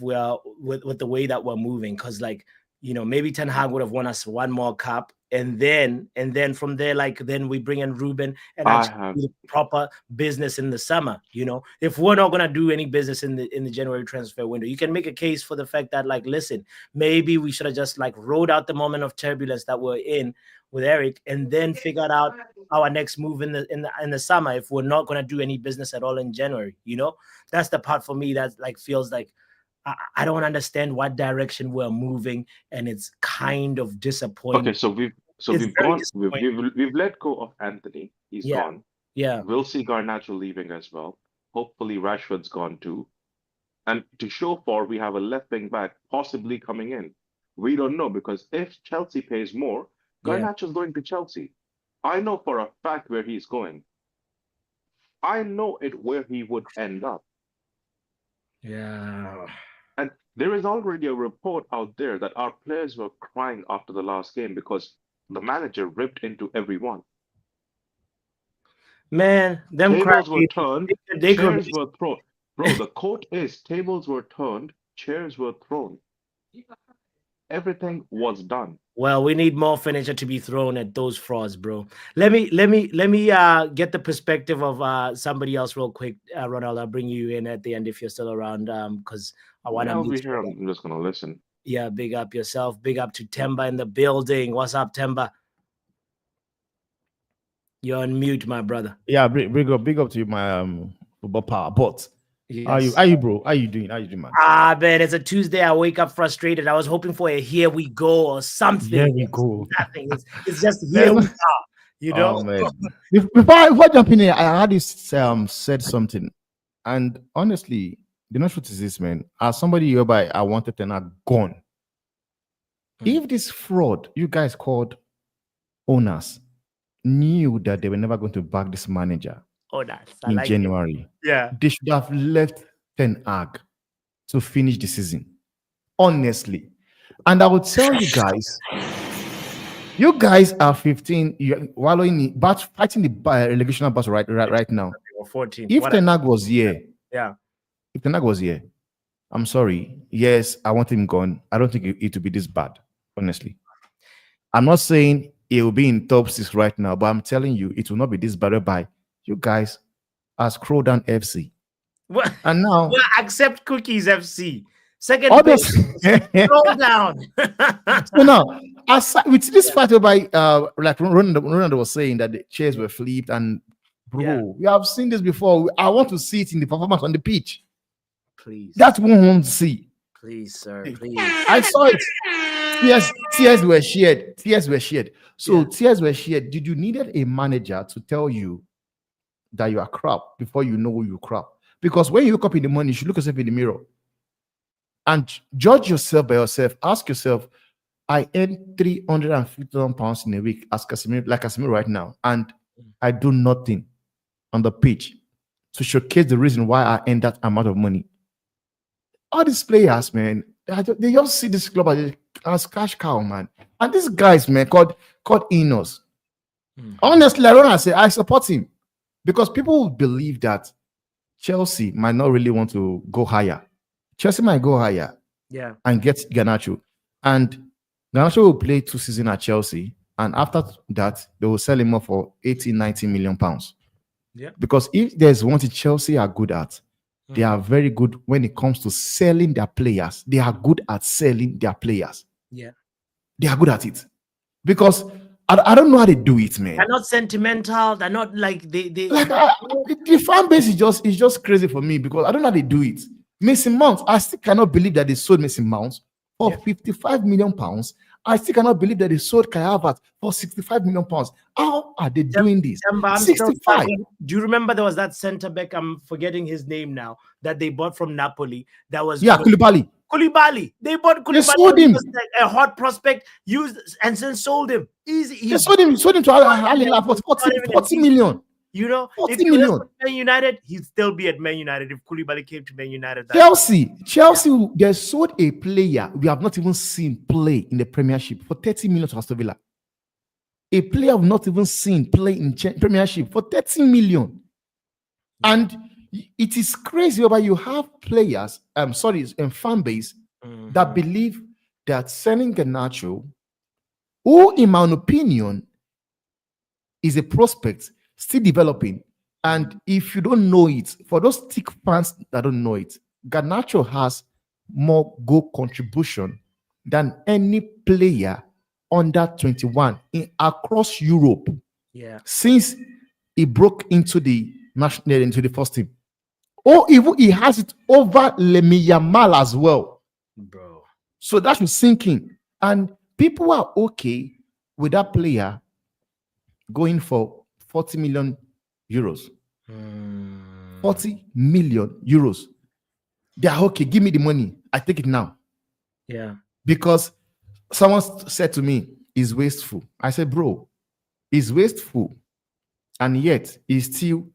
we're with the way that we're moving, because like maybe Ten Hag would have won us one more cup, and then from there, like then we bring in Ruben and I actually have do proper business in the summer. If we're not gonna do any business in the January transfer window, you can make a case for the fact that, like, listen, maybe we should have just like rode out the moment of turbulence that we're in with Eric, and then figured out our next move in the summer if we're not gonna do any business at all in January. That's the part for me that like feels like I don't understand what direction we're moving, and it's kind of disappointing. okay. So we've It's very gone. disappointing. We've let go of Anthony. He's Yeah, gone. yeah, We'll see Garnacho leaving as well. Hopefully Rashford's gone too. And to show for, we have a left wing back possibly coming in. We don't know because if Chelsea pays more, yeah, Garnacho's going to Chelsea. I know for a fact where he's going. I know it where he would end up. yeah. And there is already a report out there that our players were crying after the last game because the manager ripped into everyone. Man, them Tables were crybabies, turned, they could. chairs were thrown. Bro, the quote is tables were turned, chairs were thrown. Everything was done. Well, we need more furniture to be thrown at those frauds, bro. Let me get the perspective of somebody else real quick. Ronald, I'll bring you in at the end if you're still around, because I want Yeah, to I'll make be sure here. that, I'm just gonna listen. yeah, big up yourself. Big up to Temba in the building. What's up, Temba? You're on mute, my brother. Yeah, big up to you, my football power. But Yes. how you, bro? How you doing? How you doing, man? Man, it's a Tuesday. I wake up frustrated. I was hoping for a here we go or something. Here we It's go. nothing. It's just here There's we no- are. Oh man. Before jumping in, I had this said something, and honestly, the honest truth is this, man. As somebody whereby I wanted to not gone. If this fraud you guys called owners knew that they were never going to back this manager Oh, nice. I in like it. January, Yeah. they should have left Ten Hag to finish the season. Honestly. And I would tell you guys are 15, you're wallowing but fighting the relegation battle right now. Or 14. If What Ten Hag was here, yeah. if Ten Hag was here, I'm sorry. Yes, I want him gone. I don't think it would be this bad, honestly. I'm not saying it will be in top six right now, but I'm telling you, it will not be this better by you guys as Crow down FC. Well, And now, well, accept Cookies FC. Second others. place, scroll down. So now, aside, with this fight by like Ronaldo was saying that the chairs were flipped, and bro, Yeah. we have seen this before. I want to see it in the performance on the pitch. Please, That's what I want to see. please, sir, please. I saw it. Tears were shared. Tears were shared. So Yeah. tears were shared. Did you needed a manager to tell you that you are crap before you know you crap? Because when you wake up in the morning, you should look yourself in the mirror and judge yourself by yourself. Ask yourself, I earn £350 in a week as Casemiro, like Casemiro right now, and I do nothing on the pitch to showcase the reason why I earn that amount of money. All these players, man, they just see this club as cash cow, man. And these guys, man, called Enos. Honestly, I don't want to say I support him because people will believe that Chelsea might not really want to go higher. Chelsea might go higher Yeah. and get Garnacho. And Garnacho will play 2 seasons at Chelsea. And after that, they will sell him off for 80, 90 million pounds. Yeah. Because if there's one thing Chelsea are good at, they are very good when it comes to selling their players. They are good at selling their players. Yeah. They are good at it. Because I don't know how they do it, man. They're not sentimental. They're not like they Like the fan base is just crazy for me because I don't know how they do it. Mason Mount, I still cannot believe that they sold Mason Mount for 55 million pounds. I still cannot believe that they sold Kai Havertz for 65 million pounds. How are they doing this? I'm still 65. struggling. Do you remember there was that centre back? I'm forgetting his name now. That they bought from Napoli. That was Koulibaly. Koulibaly. They bought Koulibaly. sold him. He was like a hot prospect, used and then sold him. Easy. They sold him to Al Hilal for 40 million. You know, 40 if he was million. at Man United, he'd still be at Man United if Koulibaly came to Man United. Chelsea, they sold a player we have not even seen play in the Premiership for 30 million to Aston Villa. A player I've not even seen play in Premiership for 30 million. And it is crazy whereby you have players, and fan base that believe that selling Garnacho, who in my opinion is a prospect still developing. And if you don't know it, for those thick fans that don't know it, Garnacho has more goal contribution than any player under 21 across Europe. Yeah. Since he broke into the first team. Or even he has it over Lemmy Yamal as well. Bro. So that should sink in. And people are okay with that player going for 40 million euros. 40 million euros. They are okay. Give me the money. I take it now. Yeah. Because someone said to me, he's wasteful. I said, bro, he's wasteful. And yet, he's still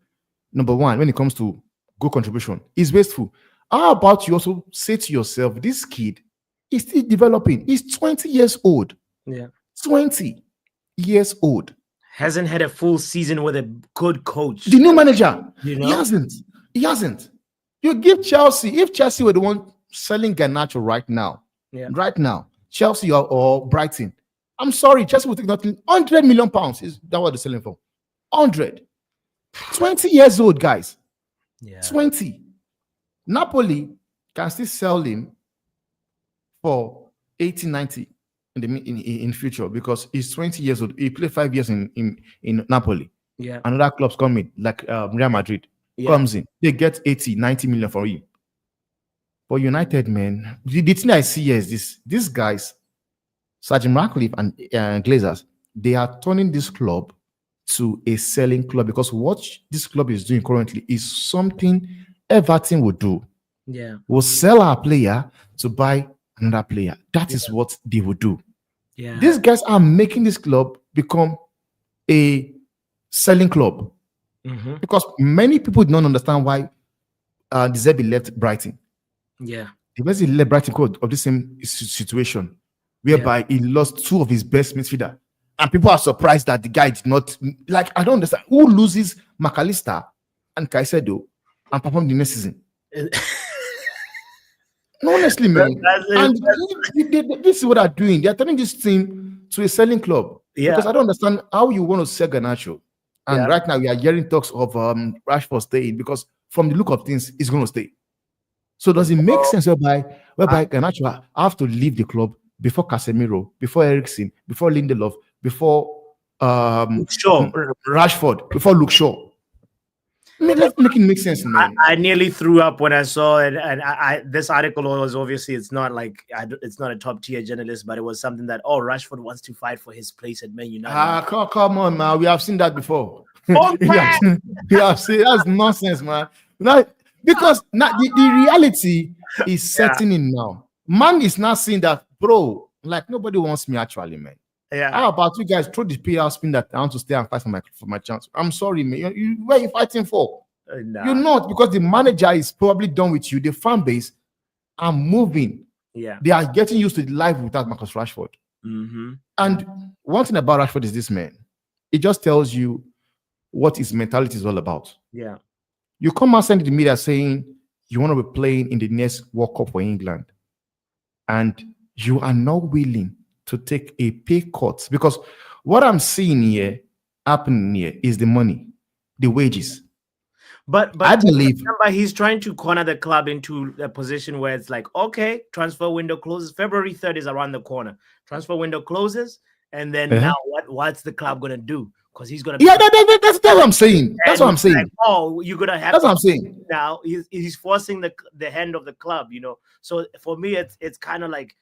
number one when it comes to goal contribution. He's wasteful. How about you also say to yourself, this kid is still developing. He's 20 years old. Yeah. 20 years old. Hasn't had a full season with a good coach. The new manager, You know? He hasn't. You give Chelsea, if Chelsea were the one selling Garnacho right now, Chelsea or Brighton, I'm sorry, Chelsea will take nothing. 100 million pounds is that what they're selling for? 100. 20 years old, guys. Yeah. 20. Napoli can still sell him for 80, 90 in future because he's 20 years old. He played 5 years in Napoli. Yeah. Another clubs come in, like Real Madrid comes in. They get 80, 90 million for him. For United, man, the thing I see here is these guys, Sergeant Ratcliffe and Glazers, they are turning this club to a selling club because what this club is doing currently is something Everton would do. Yeah. We'll sell our player to buy another player. That is what they would do. Yeah. These guys are making this club become a selling club because many people don't understand why De Zerbi left Brighton. Yeah. He basically left Brighton because of the same situation whereby he lost two of his best midfielder. And people are surprised that the guy did not, like, I don't understand. Who loses McAllister and Caicedo and perform the next season? No, honestly, man. And this is what they're doing. They're turning this team to a selling club. Yeah. Because I don't understand how you want to sell Garnacho. And Yeah. right now we are hearing talks of Rashford staying because from the look of things, he's going to stay. So does it make sense whereby Garnacho have to leave the club before Casemiro, before Eriksen, before Lindelof, before Sure. Rashford, before Luke Shaw? Let's make it make sense, man. I nearly threw up when I saw it, and this article was obviously it's not like it's not a top tier journalist, but it was something that Rashford wants to fight for his place at Man United. Come on, man. We have seen that before. Okay. we have seen that's nonsense, man. Because now the reality is setting in now. Man is not saying that, bro. Like nobody wants me actually, man. Yeah. How about you guys throw the PR spin that I want to stay and fight for my chance? I'm sorry, man. Where are you fighting for? Nah. You're not, because the manager is probably done with you. The fan base are moving. Yeah. They are getting used to the life without Marcus Rashford. Mm-hmm. And one thing about Rashford is this, man. It just tells you what his mentality is all about. Yeah. You come outside the media saying you want to be playing in the next World Cup for England, and you are not willing to take a pay cut, because what I'm seeing here happening here is the money, the wages. But I believe remember, he's trying to corner the club into a position where it's like, okay, transfer window closes. February 3rd is around the corner. Transfer window closes, and then now what's the club gonna do? Because he's gonna that's what I'm saying. That's what I'm saying. Like, oh, you're gonna have that's what I'm saying. Now he's forcing the hand of the club, So for me, it's kind of like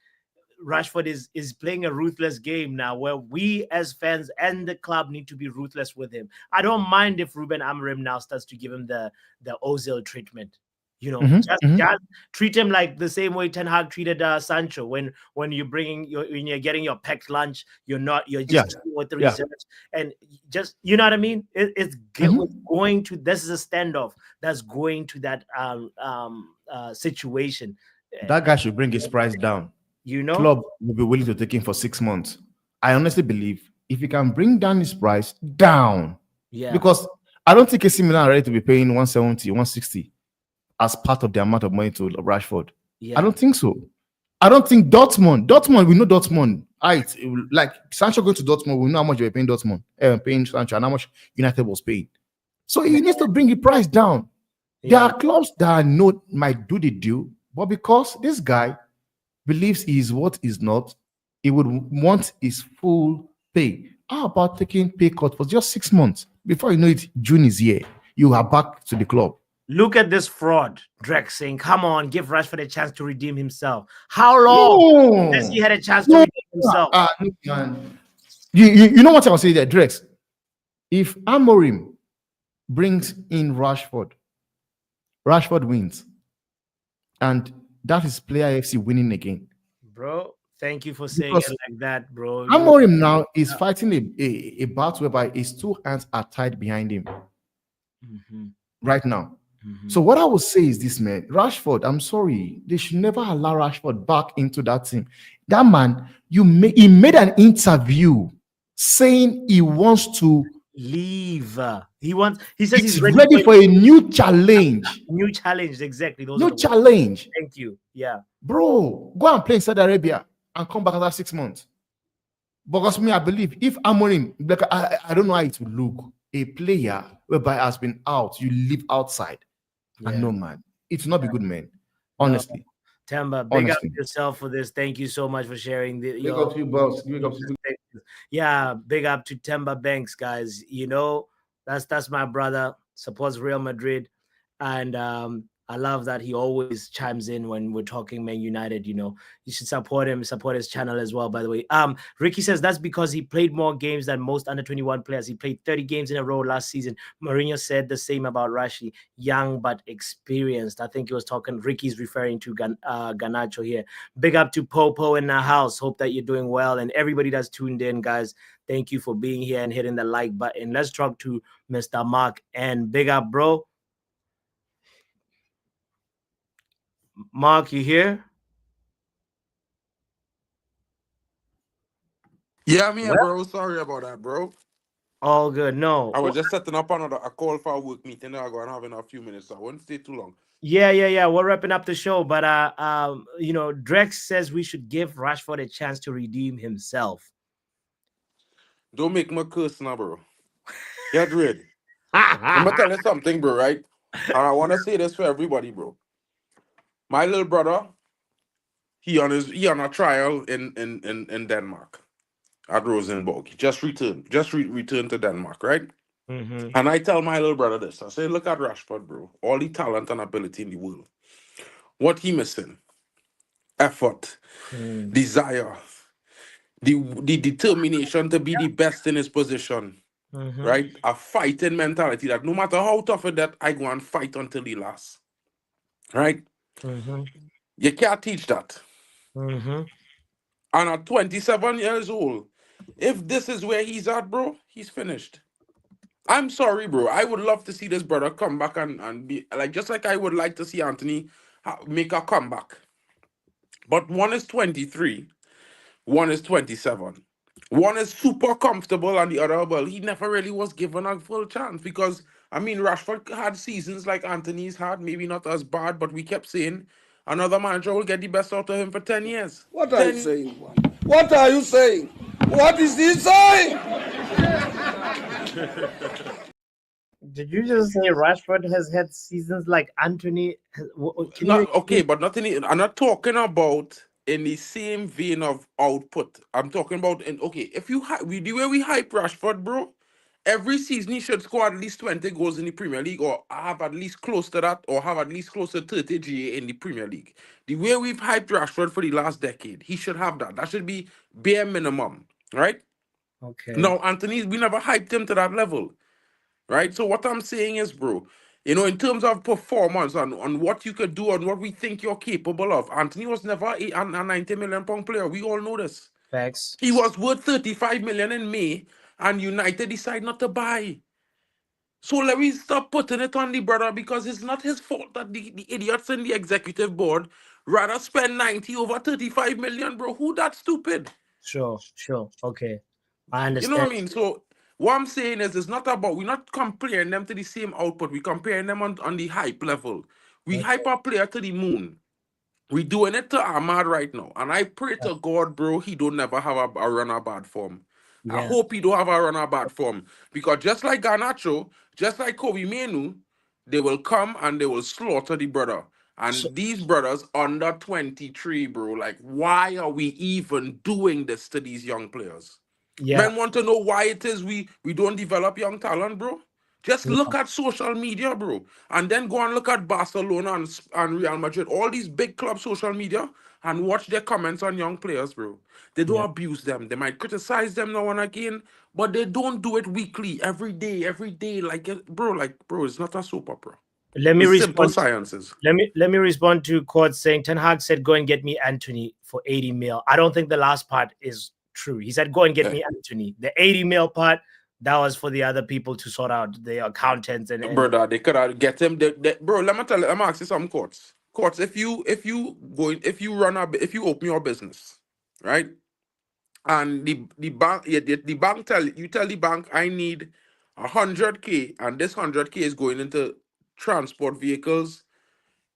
Rashford is playing a ruthless game now, where we as fans and the club need to be ruthless with him. I don't mind if Ruben Amorim now starts to give him the Ozil treatment. Just treat him like the same way Ten Hag treated Sancho when you're when you're getting your packed lunch, you're just with the reserves, and just, you know what I mean. It's going to, this is a standoff that's going to that situation. That guy should bring his price down. Club will be willing to take him for 6 months. I honestly believe if he can bring down his price down, because I don't think AC Milan are ready to be paying 170, 160 as part of the amount of money to Rashford. I don't think so. I don't think Dortmund, we know Dortmund. Like Sancho going to Dortmund, we know how much you're paying Dortmund, paying Sancho, and how much United was paying. So he needs to bring the price down. There are clubs that might do the deal, but because this guy believes he is what is not, he would want his full pay. How about taking pay cut for just 6 months? Before you know it, June is here. You are back to the club. Look at this fraud, Drek saying, come on, give Rashford a chance to redeem himself. How long has he had a chance to redeem himself? You know what I was saying there, Drex? If Amorim brings in Rashford wins. And that is Player FC winning again. Bro, thank you for saying it like that, bro. Amorim now is fighting a battle whereby his two hands are tied behind him right now. So what I would say is this, man. Rashford, I'm sorry. They should never allow Rashford back into that team. That man, he made an interview saying he wants to leave. He says he's ready for a new challenge. New challenge, exactly. New challenge. Thank you. Yeah. Bro, go and play in Saudi Arabia and come back after 6 months. Because me, I believe if Amorim, like, I don't know how it will look. A player whereby has been out, you live outside. And no, man, it will not be good, man. Honestly. Temba, big up yourself for this. Thank you so much for sharing. Big up to you, boss. Yeah, big up to Temba Banks, guys. That's my brother. Supports Real Madrid, and I love that he always chimes in when we're talking Man United. You should support him, support his channel as well, by the way. Ricky says that's because he played more games than most under 21 players. He played 30 games in a row last season. Mourinho said the same about Rashi, young but experienced. I think he was talking, Ricky's referring to Garnacho here. Big up to Popo in the house. Hope that you're doing well. And everybody that's tuned in, guys, thank you for being here and hitting the like button. Let's talk to Mr. Mark, and big up, bro. Mark, you here? Yeah, I'm here, bro. Sorry about that, bro. All good. No, I was just setting up a call for a work meeting. I'm going to have in a few minutes, so I won't stay too long. Yeah. We're wrapping up the show, but Drex says we should give Rashford a chance to redeem himself. Don't make me curse now, bro. Get ready. I'm gonna tell you something, bro, right? And I wanna say this for everybody, bro. My little brother, he on a trial in Denmark at Rosenborg. He just returned. Returned to Denmark, right? Mm-hmm. And I tell my little brother this. I say, look at Rashford, bro. All the talent and ability in the world. What he missing? Effort, Mm. desire, the determination to be the best in his position, Mm-hmm. right? A fighting mentality that no matter how tough it that, I go and fight until he lasts, right? Mm-hmm. You can't teach that. Mm-hmm. And at 27 years old, if this is where he's at, bro, he's finished. I'm sorry, bro. I would love to see this brother come back and be like, just like I would like to see Anthony make a comeback. But one is 23, one is 27. One is super comfortable, and the other, well, he never really was given a full chance because, I mean, Rashford had seasons like Anthony's had, maybe not as bad, but we kept saying another manager will get the best out of him for 10 years. What are you 10 saying? What are you saying? What is he saying? Did you just say Rashford has had seasons like Anthony? Can you Not okay, explain? but I'm not talking about in the same vein of output. I'm talking about in okay. If you the way we hype Rashford, bro, every season he should score at least 20 goals in the Premier League, or have at least close to that, or have at least close to 30 GA in the Premier League. The way we've hyped Rashford for the last decade, he should have that. That should be bare minimum, right? Okay. Now, Anthony, we never hyped him to that level, right? So what I'm saying is, bro, you know, in terms of performance on what you could do and what we think you're capable of, Anthony was never a 90 million pound player. We all know this. Facts. He was worth 35 million in May, and United decided not to buy. So let me stop putting it on the brother because it's not his fault that the idiots in the executive board rather spend 90 over 35 million, bro. Who that stupid? Sure. Sure. Okay. I You know what understand. I mean? So what I'm saying is it's not about we're not comparing them to the same output. We're comparing them on the hype level. We Okay. hype our player to the moon. We doing it to Ahmad right now. And I pray to God, bro, he don't never have a run of bad form. I Yeah. hope he don't have a run of bad form. Because just like Garnacho, just like Kobe Menu, they will come and they will slaughter the brother. So, And these brothers under 23, bro, like, why are we even doing this to these young players? yeah. Men want to know why it is we don't develop young talent, bro. Just Yeah. look at social media, bro, and then go and look at Barcelona and Real Madrid, all these big club social media, and watch their comments on young players, bro. They don't Yeah. abuse them. They might criticize them now and again, but they don't do it weekly, every day, like bro, it's not a soap opera. Let me It's simple respond. sciences. Let me respond to Court saying Ten Hag said go and get me Anthony for 80 mil. I don't think the last part is true. He said go and get Eh, me Anthony. The 80 mil part that was for the other people to sort out, the accountants and brother, they could have get him. Bro, let me ask you some courts. Courts, if you if you open your business, right? And the bank, yeah, the bank tell the bank I need 100K, and this 100K is going into transport vehicles,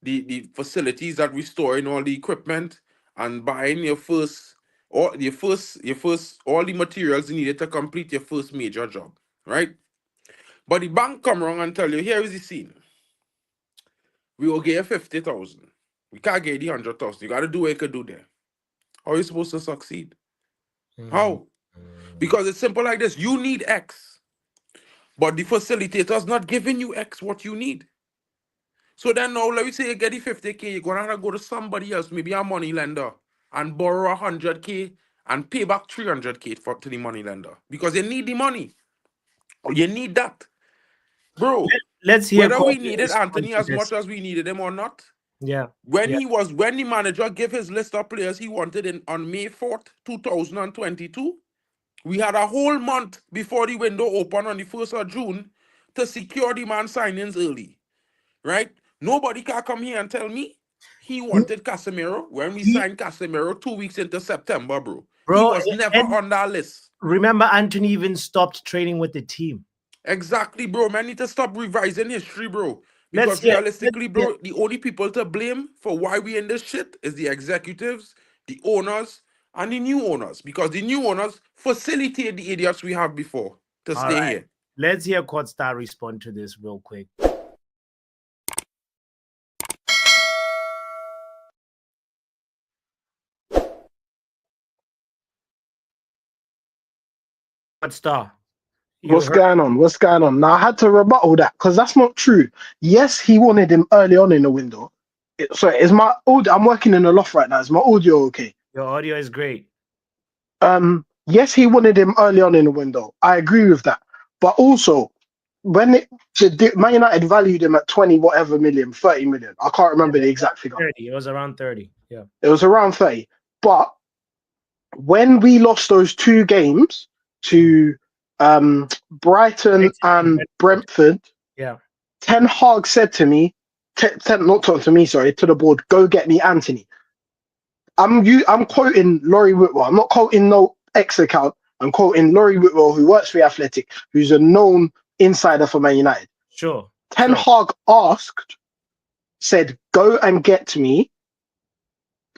the facilities that we store in all the equipment, and buying your first all the materials you needed to complete your first major job, right? But the bank come around and tell you, here is the scene. We will get you 50,000. We can't get the 100,000. You got to do what you could do there. How are you supposed to succeed? Mhm. How? Because it's simple like this. You need X, but the facilitator's not giving you X what you need. So then now, let me say you get the 50K, you're going to have to go to somebody else, maybe a money lender, and borrow 100K and pay back 300K to the money lender because you need the money. Or you need that. Bro, Let's hear whether we Court needed respond Anthony to as this. much as we needed him or not, Yeah. when Yeah. when the manager gave his list of players he wanted in on May 4th, 2022, we had a whole month before the window opened on the 1st of June to secure the man signings early, right? Nobody can come here and tell me he He, wanted Casemiro when we he signed Casemiro 2 weeks into September, bro. He bro, was never and on that list. remember Anthony even stopped training with the team. Exactly, bro. Man, need to stop revising history, bro. Let's Because hear let's realistically, hear bro, the only people to blame for why we in this shit is the executives, the owners, and the new owners, because the new owners facilitate the idiots we have before to All stay right. here. Let's hear Courtstar respond to this real quick. Courtstar, you What's heard? going on? What's going on? Now I had to rebuttal that because that's not true. Yes, he wanted him early on in the window. Sorry, is my audio? I'm working in the loft right now. Is my audio okay? Your audio is great. Yes, he wanted him early on in the window. I agree with that. But also, when Man United valued him at 20 whatever million, 30 million. I can't remember the exact figure. 30. It was around 30. Yeah. It was around 30. But when we lost those 2 games to Brighton and Brentford, Yeah. Ten Hag said to me, not to me, sorry, to the board, go get me Anthony. I'm quoting Laurie Whitwell. I'm not quoting no X account. I'm quoting Laurie Whitwell, who works for the Athletic, who's a known insider for Man United. Sure. Ten Hag said, go and get me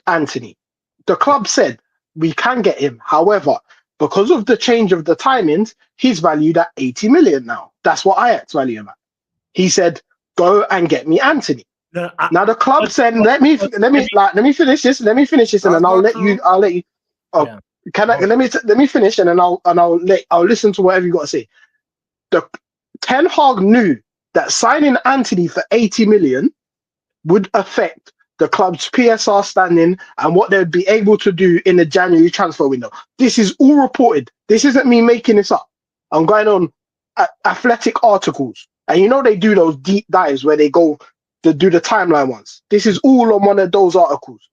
Anthony. The club said, we can get him. However, because of the change of the timings, he's valued at 80 million now. That's what Ajax value him at. He said, go and get me Anthony. No, Now the club said, let me finish this, and then I'll let you. Oh, Yeah. let me finish, and then I'll listen to whatever you got to say. The Ten Hag knew that signing Anthony for 80 million would affect the club's PSR standing and what they'd be able to do in the January transfer window. This is all reported. This isn't me making this up. I'm going on Athletic articles, and you know they do those deep dives where they go to do the timeline ones. This is all on one of those articles.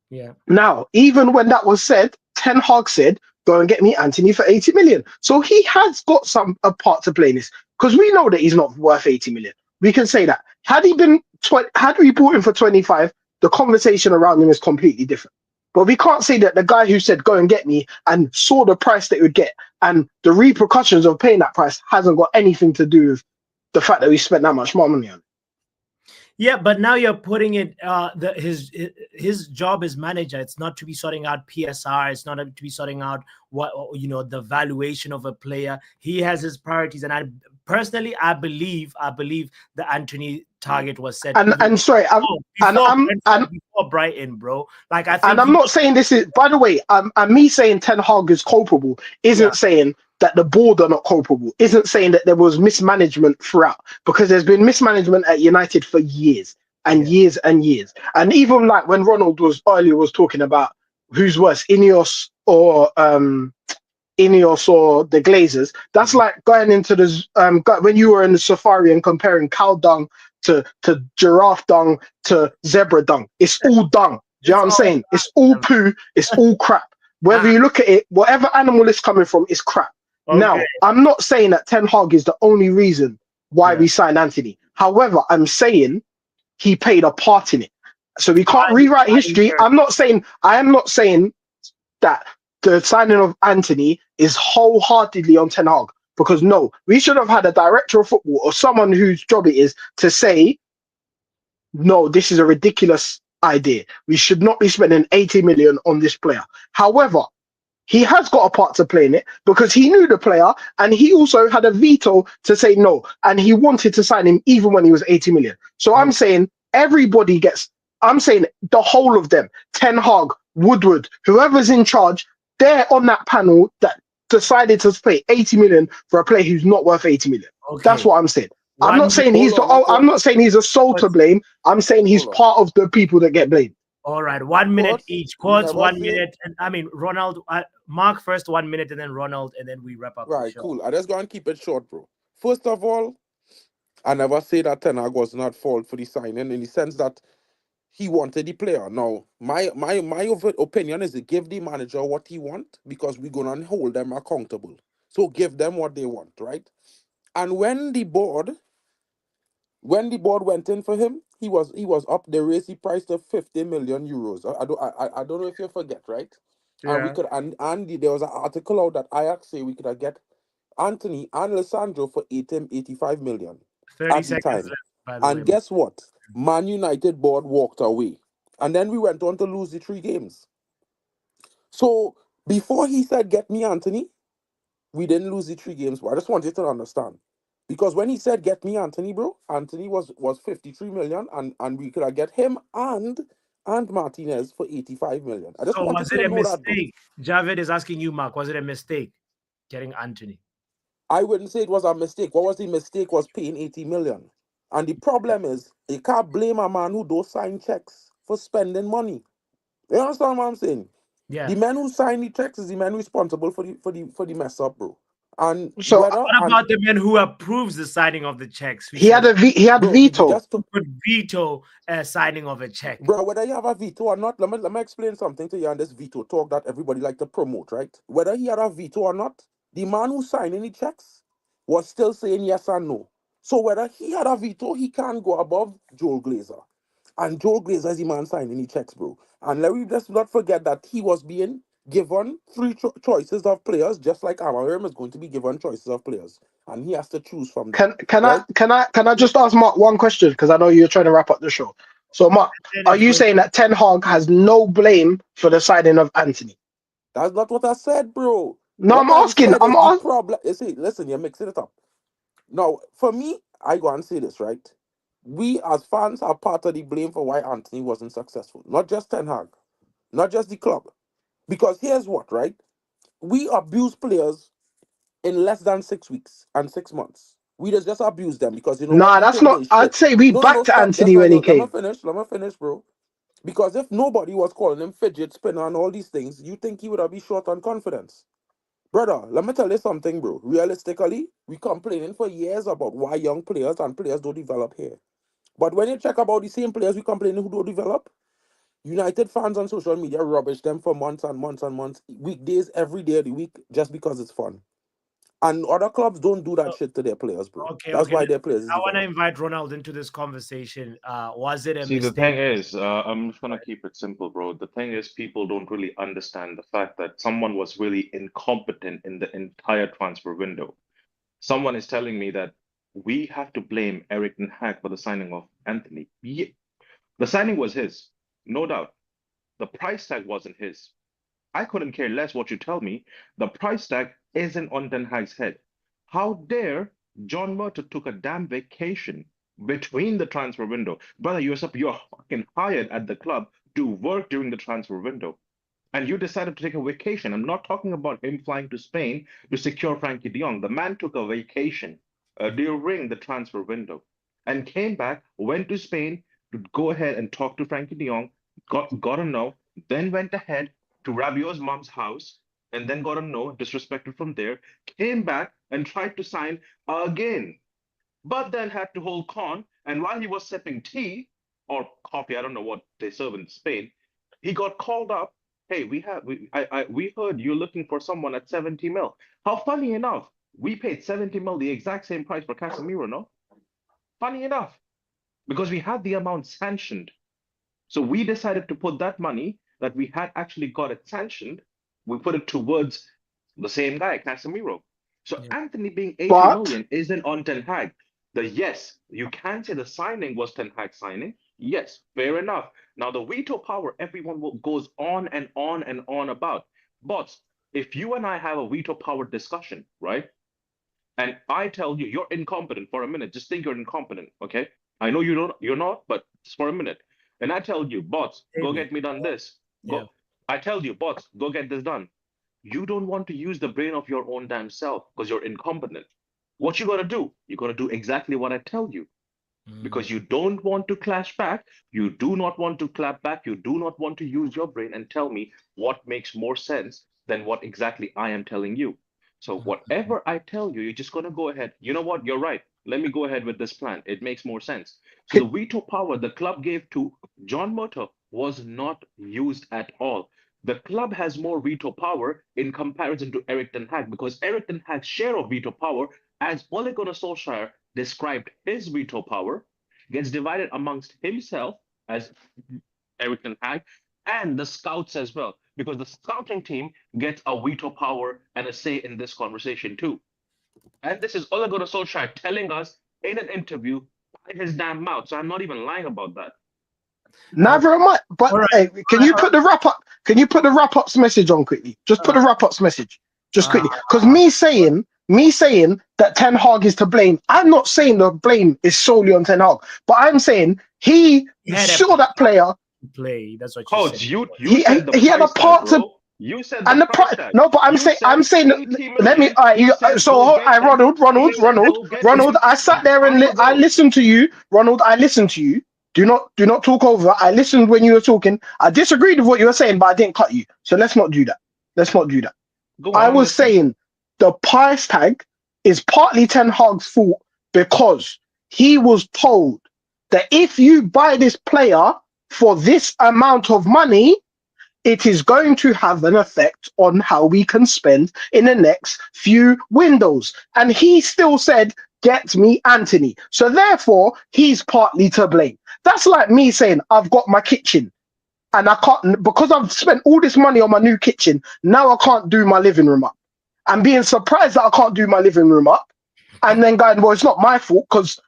Yeah. Now, even when that was said, Ten Hag said, go and get me Anthony for 80 million. So he has got a part to play in this, because we know that he's not worth 80 million. We can say that. Had we bought him for 25, the conversation around him is completely different. But we can't say that the guy who said, go and get me, and saw the price that he would get, and the repercussions of paying that price hasn't got anything to do with the fact that we spent that much more money on it. Yeah, but now you're putting it. His job as manager. It's not to be sorting out PSR. It's not to be sorting out what the valuation of a player. He has his priorities, and I personally, I believe the Anthony target was set. Before Brighton, bro. Like I think, and I'm not saying this is. By the way, me saying Ten Hag is culpable isn't saying that the board are not culpable. Isn't saying that there was mismanagement throughout, because there's been mismanagement at United for years and years and years. And even like when Ronald was talking about who's worse, Ineos or the Glazers. That's like going into the when you were in the safari and comparing cow dung to giraffe dung to zebra dung. It's all dung. Do you know what I'm saying? It's all poo. It's all crap. Whether you look at it, whatever animal it's coming from, is crap. Okay. Now, I'm not saying that Ten Hag is the only reason why we signed Anthony. However, I'm saying he played a part in it. So we can't rewrite history. I am not saying that the signing of Anthony is wholeheartedly on Ten Hag, because no, we should have had a director of football or someone whose job it is to say, no, this is a ridiculous idea. We should not be spending 80 million on this player. However, he has got a part to play in it, because he knew the player and he also had a veto to say no, and he wanted to sign him even when he was 80 million. So I'm saying I'm saying the whole of them, Ten Hag, Woodward, whoever's in charge, they're on that panel that decided to pay 80 million for a player who's not worth 80 million. Okay. That's what I'm saying. I'm not saying he's a sole to blame. I'm saying he's part of the people that get blamed. All right, 1 minute each. Courts 1 minute, and I mean Ronald. Mark first 1 minute, and then Ronald, and then we wrap up. Right, cool. I just go and keep it short, bro. First of all, I never say that Ten Hag was not fault for the signing, in the sense that he wanted the player. Now, my opinion is to give the manager what he want, because we're gonna hold them accountable. So give them what they want, right? And when the board went in for him, he was up. They raised the price to 50 million euros. I don't know if you forget, right? Yeah. And we could there was an article out that Ajax say we could get Anthony and Lissandro for 85 million 30 at the seconds time. left, by the way. And guess what? Man United board walked away. And then we went on to lose the 3 games. So before he said, "Get me Anthony," we didn't lose the 3 games. But I just want you to understand. Because when he said, "Get me Anthony," bro, Anthony was 53 million, and we could have get him and Martinez for 85 million. I just So wanted was you it to a know that, bro. mistake? Javed is asking you, Mark. Was it a mistake getting Anthony? I wouldn't say it was a mistake. What was the mistake was paying 80 million. And the problem is, you can't blame a man who don't sign checks for spending money. You understand what I'm saying? The Yeah. man who signed the checks is the man responsible for the mess up, bro. And So whether What and about the man who approves the signing of the checks? Who he had says he had bro, veto. could veto a signing of a check? bro, whether you have a veto or not, let me explain something to you on this veto talk that everybody like to promote, right? Whether he had a veto or not, the man who signed any checks was still saying yes and no. So whether he had a veto, he can't go above Joel Glazer. And Joel Glazer is the man signing any checks, bro. And let me just not forget that he was being given three choices of players, just like Amarim is going to be given choices of players. And he has to choose from them, right? Can I just ask Mark one question because I know you're trying to wrap up the show. So Mark, Then are it's you going saying that Ten Hag has no blame for the signing of Anthony? That's not what I said, bro. No, What I'm I asking. said is the problem. You see, listen, you're mixing it up. Now, for me, I go and say this, right? We as fans are part of the blame for why Anthony wasn't successful. Not just Ten Hag, not just the club. Because here's what, right? We abuse players in less than 6 weeks and 6 months. We just abuse them because you know what? Nah, We that's think not. they I'd shit. say we No, no, no, backed stop. Just Anthony no, when no. he Let me came. finish. Let me finish, bro. Because if nobody was calling him fidget spinner and all these things, you think he would have been short on confidence. Brother, let me tell you something, bro. Realistically, we complaining for years about why young players and players don't develop here. But when you check about the same players we complaining who don't develop, United fans on social media rubbish them for months and months and months, weekdays, every day of the week, just because it's fun. And other clubs don't do that to shit to their players, bro. okay, That's okay. why their players is I want to developed. invite Ronald into this conversation. Was it a See, the mistake? thing is, I'm just gonna keep it simple, bro. The thing is, people don't really understand the fact that someone was really incompetent in the entire transfer window. Someone is telling me that we have to blame Eric Ten Hag for the signing of Anthony. Yeah, the signing was his, no doubt. The price tag wasn't his. I couldn't care less what you tell me. The price tag isn't on Ten Hag's head. How dare John Murtough took a damn vacation between the transfer window? Brother, you're fucking hired at the club to work during the transfer window. And you decided to take a vacation. I'm not talking about him flying to Spain to secure Frankie de Jong. The man took a vacation during the transfer window and came back, went to Spain to go ahead and talk to Frankie de Jong, got a no, then went ahead to Rabiot's mom's house and then got a no, disrespected from there, came back and tried to sign again, but then had to hold con. And while he was sipping tea or coffee, I don't know what they serve in Spain, he got called up. Hey, we heard you're looking for someone at 70 mil. How funny enough, we paid 70 mil, the exact same price for Casemiro, no? Funny enough, because we had the amount sanctioned. So we decided to put that money that we had actually got it sanctioned, we put it towards the same guy, Casemiro. So Yeah. Anthony being 80 But million isn't on Ten Hag. The yes, you can say the signing was Ten Hag signing. Yes, fair enough. Now the veto power, everyone goes on and on and on about. But if you and I have a veto power discussion, right? And I tell you you're incompetent for a minute, just think you're incompetent, okay? I know you're not, but just for a minute. And I tell you, bots, go Maybe. get me done this. Yeah. Go. I tell you, bots, go get this done. You don't want to use the brain of your own damn self because you're incompetent. What you gotta do? You gotta do exactly what I tell you because Mm. you don't want to clash back. You do not want to clap back. You do not want to use your brain and tell me what makes more sense than what exactly I am telling you. So, Mm. whatever I tell you, you're just going to go ahead. You know what? You're right. Let me go ahead with this plan. It makes more sense. So, the could, veto power the club gave to John Murtough was not used at all. The club has more veto power in comparison to Eric Ten Hag because Eric Ten Hag's share of veto power, as Ole Gunnar Solskjaer described his veto power, gets divided amongst himself as Eric Ten Hag and the scouts as well, because the scouting team gets a veto power and a say in this conversation too. And this is Ole Gunnar Solskjaer telling us in an interview by his damn mouth. So I'm not even lying about that. Neither am I. But All right. hey, can you put the wrap up? Can you put the wrap up's message on quickly? Just put the wrap up's message, just quickly. Because me saying that Ten Hag is to blame. I'm not saying the blame is solely on Ten Hag, but I'm saying he had a saw that player. to play. That's what you Coach, said. you said the He had a price tag, part to. bro. You said the And the price tag. no, but I'm You saying said 80 let me. million. He said So go get him. He said go get Ronald. him. I sat there and Fine, I bro. listened to you, Ronald. I listened to you. Do not talk over. I listened when you were talking. I disagreed with what you were saying, but I didn't cut you. So let's not do that. Let's not do that. Go on, I I'm was listening. saying the price tag is partly Ten Hag's fault because he was told that if you buy this player for this amount of money, it is going to have an effect on how we can spend in the next few windows. And he still said, get me Anthony. So therefore, he's partly to blame. That's like me saying, I've got my kitchen and I can't, because I've spent all this money on my new kitchen, now I can't do my living room up. I'm being surprised that I can't do my living room up. And then going, well, it's not my fault because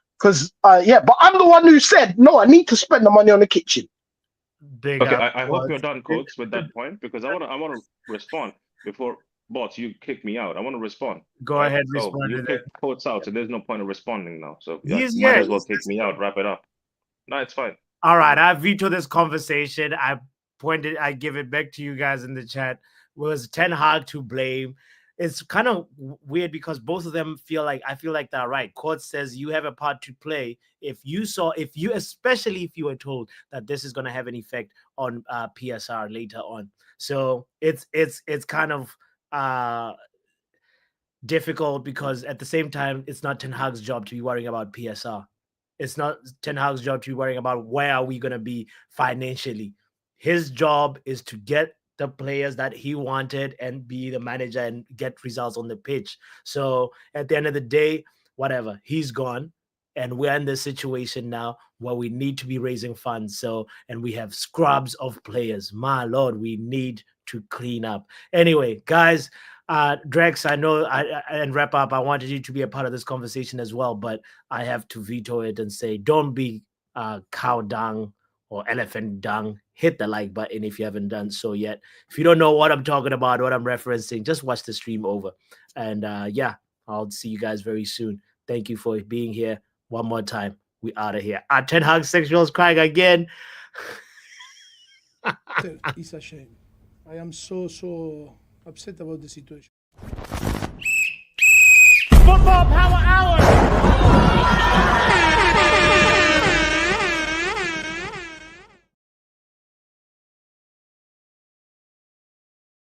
but I'm the one who said, no, I need to spend the money on the kitchen. Big Okay, up. I hope you're done, coach, with that point because I wanna respond before boss you kick me out. I want to respond. Go right? ahead, So respond you to that. kicked coach out, so there's no point of responding now. So yeah, He's might here. as well kick me out. Wrap it up. No, it's fine. All right, I veto this conversation. I give it back to you guys in the chat. Was Ten Hag to blame? It's kind of weird because both of them I feel like they're right. Court says you have a part to play. Especially if you were told that this is going to have an effect on PSR later on. So it's kind of difficult because at the same time, it's not Ten Hag's job to be worrying about PSR. It's not Ten Hag's job to be worrying about where are we going to be financially. His job is to get the players that he wanted and be the manager and get results on the pitch. So at the end of the day, whatever, he's gone. And we're in this situation now where we need to be raising funds. So, and we have scrubs of players. My Lord, we need to clean up. Anyway, guys, Drex, I know and wrap up, I wanted you to be a part of this conversation as well, but I have to veto it and say, don't be cow dung or elephant dung. Hit the like button if you haven't done so yet. If you don't know what I'm talking about, what I'm referencing, just watch the stream over. And yeah, I'll see you guys very soon. Thank you for being here one more time. We out of here. Ten Hag sexuals crying again. It's a shame. I am so upset about the situation. Football